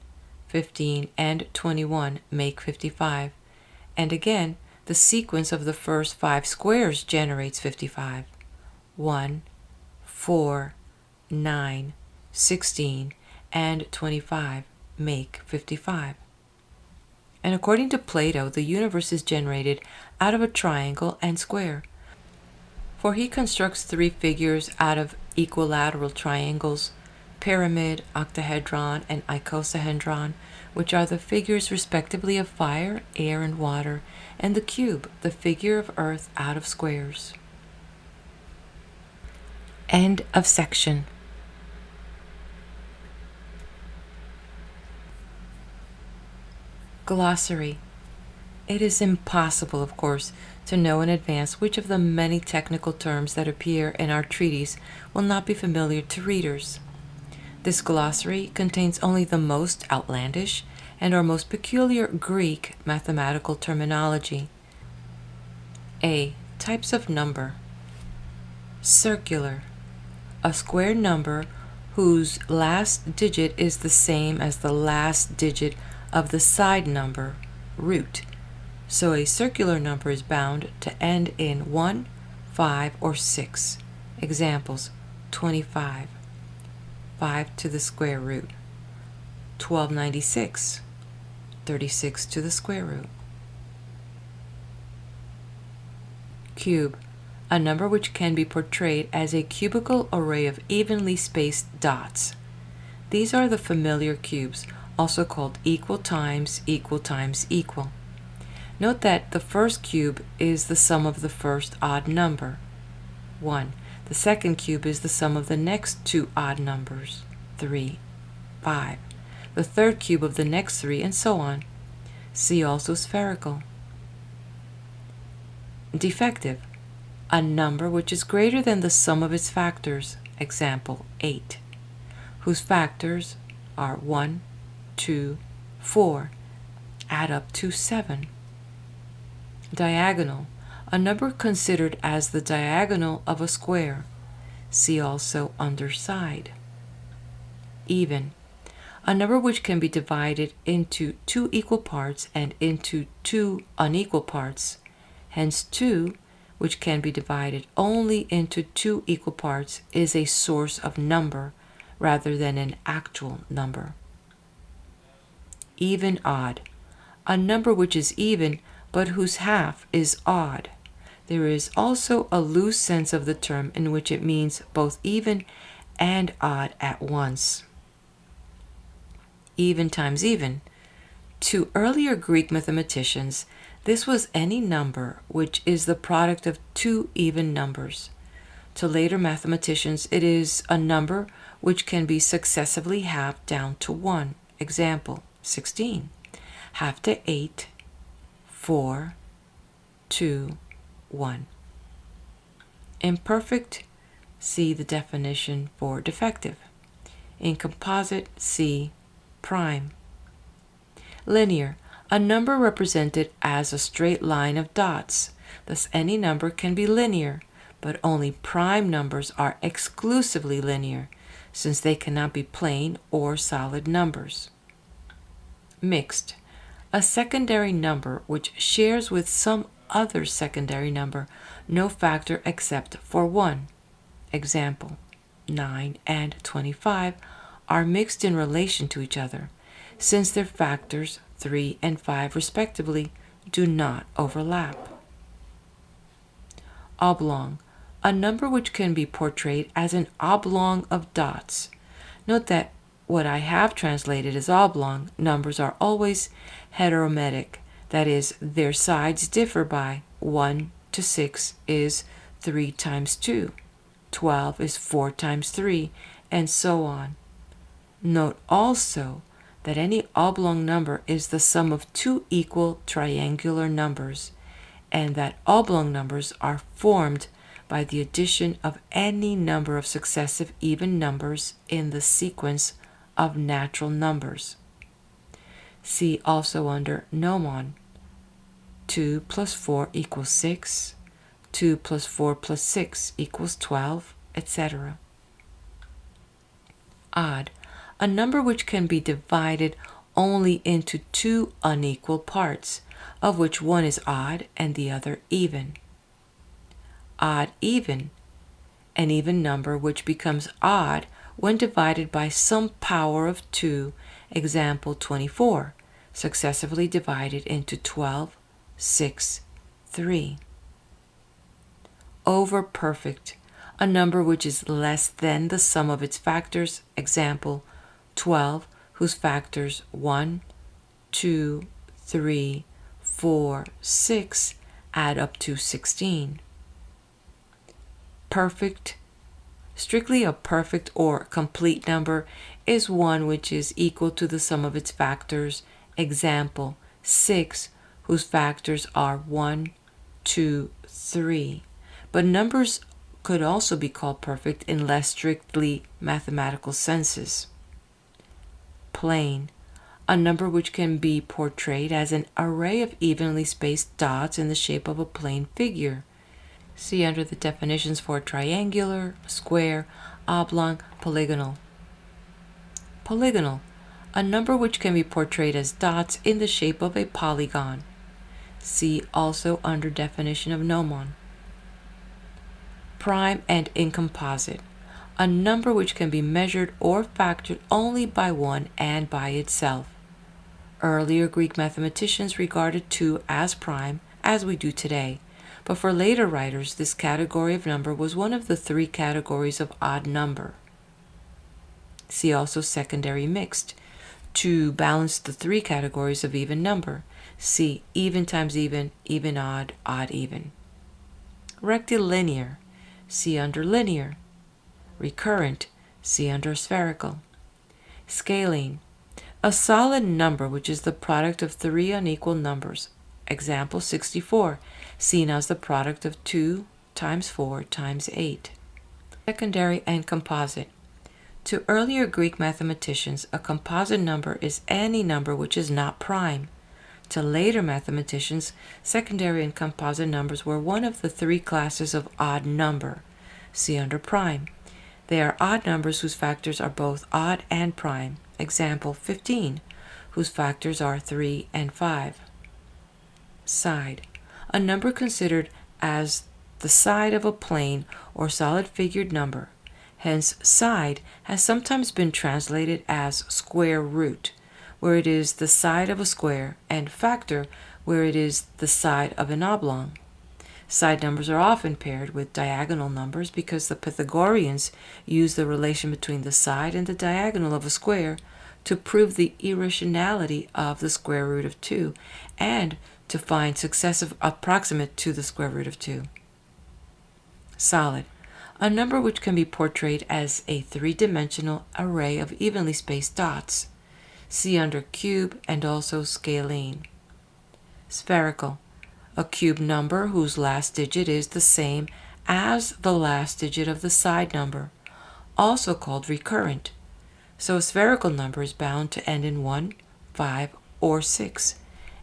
15, and 21 make 55. And again, the sequence of the first 5 squares generates 55. 1, 4, 9, 16, and 25 make 55. And according to Plato, the universe is generated out of a triangle and square, for he constructs 3 figures out of equilateral triangles, pyramid, octahedron, and icosahedron, which are the figures respectively of fire, air, and water, and the cube, the figure of earth out of squares. End of section. Glossary. It is impossible, of course, to know in advance which of the many technical terms that appear in our treatise will not be familiar to readers. This glossary contains only the most outlandish and or most peculiar Greek mathematical terminology. A. Types of number. Circular. A square number whose last digit is the same as the last digit of the side number, root. So a circular number is bound to end in 1, 5, or 6. Examples: 25, 5 to the square root; 1296, 36 to the square root. Cube, a number which can be portrayed as a cubical array of evenly spaced dots. These are the familiar cubes, also called equal times equal times equal. Note that the first cube is the sum of the first odd number, 1. The second cube is the sum of the next 2 odd numbers, 3, 5. The third cube of the next 3, and so on. See also spherical. Defective, a number which is greater than the sum of its factors, example 8, whose factors are 1, 2, 4, add up to 7. Diagonal, a number considered as the diagonal of a square. See also underside. Even, a number which can be divided into 2 equal parts and into 2 unequal parts. Hence 2, which can be divided only into 2 equal parts, is a source of number rather than an actual number. Even odd, a number which is even but whose half is odd. There is also a loose sense of the term in which it means both even and odd at once. Even times even. To earlier Greek mathematicians, this was any number which is the product of 2 even numbers. To later mathematicians, it is a number which can be successively halved down to 1. Example, 16. Half to 8, 4, 2, 1. Imperfect, see the definition for defective. In composite, see prime. Linear, a number represented as a straight line of dots. Thus any number can be linear, but only prime numbers are exclusively linear, since they cannot be plane or solid numbers. Mixed, a secondary number which shares with some other secondary number no factor except for 1. Example, 9 and 25 are mixed in relation to each other, since their factors 3 and 5 respectively do not overlap. Oblong, a number which can be portrayed as an oblong of dots. Note that what I have translated as oblong numbers are always heterometric, that is, their sides differ by 1, to 6 is 3 times 2. 12 is 4 times 3, and so on. Note also that any oblong number is the sum of two equal triangular numbers, and that oblong numbers are formed by the addition of any number of successive even numbers in the sequence of natural numbers. See also under gnomon. 2 plus 4 equals 6, 2 plus 4 plus 6 equals 12, etc. Odd, a number which can be divided only into two unequal parts, of which one is odd and the other even. Odd even, an even number which becomes odd when divided by some power of 2, example 24, successively divided into 12, 6, 3. Over perfect, a number which is less than the sum of its factors, example 12, whose factors 1, 2, 3, 4, 6 add up to 16. Perfect, strictly a perfect or complete number is one which is equal to the sum of its factors, example 6, whose factors are 1, 2, 3. But numbers could also be called perfect in less strictly mathematical senses. Plane, a number which can be portrayed as an array of evenly spaced dots in the shape of a plane figure. See under the definitions for triangular, square, oblong, polygonal. Polygonal, a number which can be portrayed as dots in the shape of a polygon. See also under definition of gnomon. Prime and incomposite, a number which can be measured or factored only by one and by itself. Earlier Greek mathematicians regarded 2 as prime, as we do today, but for later writers this category of number was one of the 3 categories of odd number. See also secondary mixed, to balance the 3 categories of even number. See even times even, even odd, odd even. Rectilinear, see under linear. Recurrent, see under spherical. Scaling, a solid number which is the product of 3 unequal numbers. Example 64, seen as the product of 2 times 4 times 8. Secondary and composite. To earlier Greek mathematicians, a composite number is any number which is not prime. To later mathematicians, secondary and composite numbers were one of the 3 classes of odd number. See under prime. They are odd numbers whose factors are both odd and prime. Example 15, whose factors are 3 and 5. Side, a number considered as the side of a plane or solid figured number. Hence, side has sometimes been translated as square root, where it is the side of a square, and factor, where it is the side of an oblong. Side numbers are often paired with diagonal numbers because the Pythagoreans used the relation between the side and the diagonal of a square to prove the irrationality of the square root of 2 and to find successive approximate to the square root of 2. Solid, a number which can be portrayed as a 3-dimensional array of evenly spaced dots. See under cube and also scalene. Spherical, a cube number whose last digit is the same as the last digit of the side number, also called recurrent. So a spherical number is bound to end in 1, 5, or 6.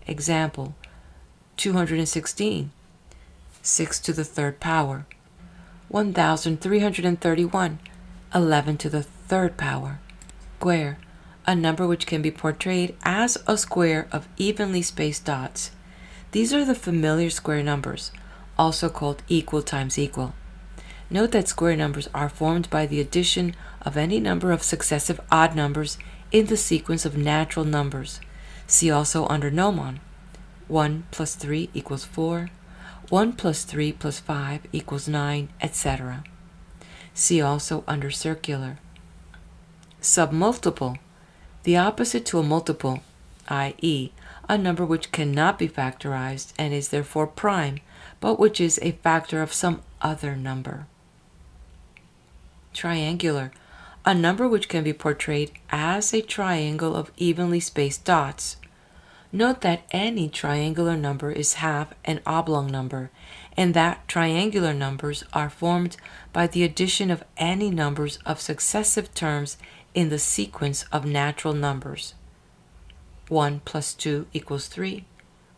Example, 216, 6 to the 3rd power. 1331, 11 to the 3rd power. Square, a number which can be portrayed as a square of evenly spaced dots. These are the familiar square numbers, also called equal times equal. Note that square numbers are formed by the addition of any number of successive odd numbers in the sequence of natural numbers. See also under gnomon. 1 plus 3 equals 4. 1 plus 3 plus 5 equals 9, etc. See also under circular. Submultiple, the opposite to a multiple, i.e., a number which cannot be factorized and is therefore prime, but which is a factor of some other number. Triangular, a number which can be portrayed as a triangle of evenly spaced dots. Note that any triangular number is half an oblong number, and that triangular numbers are formed by the addition of any numbers of successive terms in the sequence of natural numbers. 1 plus 2 equals 3,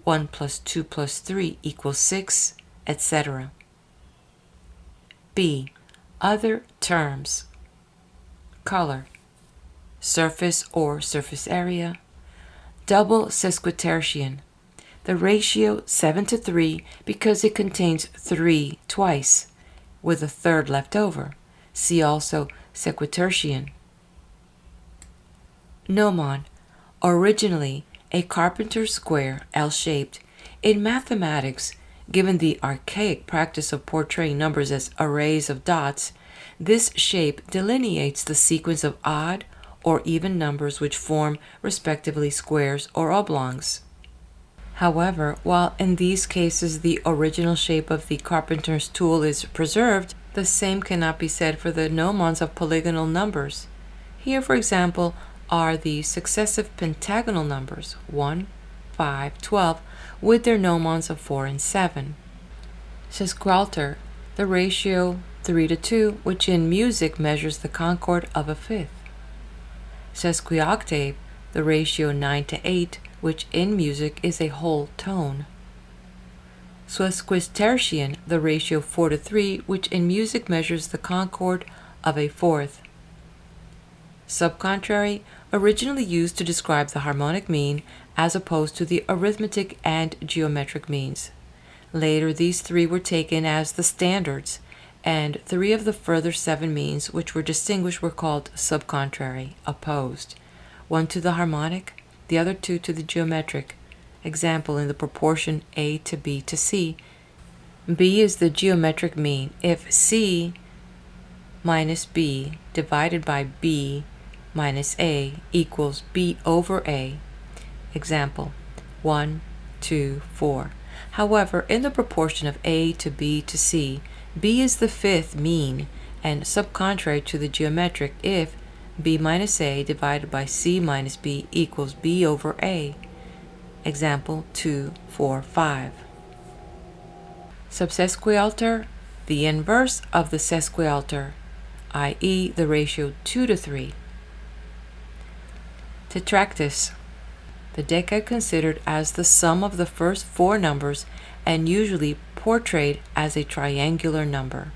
1 plus 2 plus 3 equals 6, etc. B. Other terms. Color, surface or surface area, double sesquitertian, the ratio 7:3 because it contains 3 twice, with a third left over. See also sequitertian. Gnomon, originally a carpenter's square, L-shaped. In mathematics, given the archaic practice of portraying numbers as arrays of dots, this shape delineates the sequence of odd or even numbers which form respectively squares or oblongs. However, while in these cases the original shape of the carpenter's tool is preserved, the same cannot be said for the gnomons of polygonal numbers. Here, for example, are the successive pentagonal numbers 1, 5, 12, with their gnomons of 4 and 7. Sesquialter, the ratio 3:2, which in music measures the concord of a fifth. Sesquioctave, the ratio 9:8, which in music is a whole tone. Sesquitertian, the ratio 4:3, which in music measures the concord of a fourth. Subcontrary, originally used to describe the harmonic mean as opposed to the arithmetic and geometric means. Later, these three were taken as the standards, and 3 of the further 7 means which were distinguished were called subcontrary, opposed, 1 to the harmonic, the other 2 to the geometric. Example, in the proportion A to B to C. B is the geometric mean. If C minus B divided by B minus A equals B over A. Example, 1, 2, 4. However, in the proportion of A to B to C, B is the fifth mean and subcontrary to the geometric if B minus A divided by C minus B equals B over A. Example, 2, 4, 5. Subsesquialter, the inverse of the sesquialter, i.e. the ratio 2:3. Tetractys, the Decad considered as the sum of the first 4 numbers and usually portrayed as a triangular number.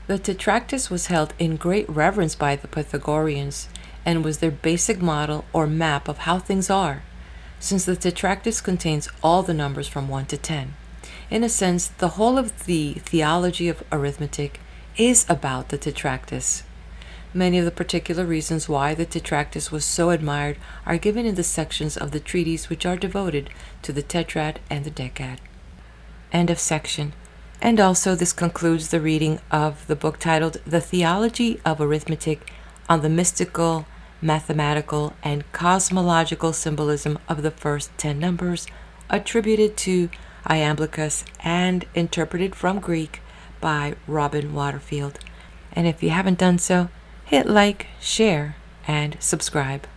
The Tetractys was held in great reverence by the Pythagoreans and was their basic model or map of how things are, since the Tetractys contains all the numbers from 1 to 10. In a sense, the whole of the Theology of Arithmetic is about the Tetractys. Many of the particular reasons why the Tetractys was so admired are given in the sections of the treatise which are devoted to the Tetrad and the Decad. End of section. And also this concludes the reading of the book titled The Theology of Arithmetic on the mystical, mathematical, and cosmological symbolism of the first 10 numbers, attributed to Iamblichus and interpreted from Greek by Robin Waterfield. And if you haven't done so, hit like, share, and subscribe.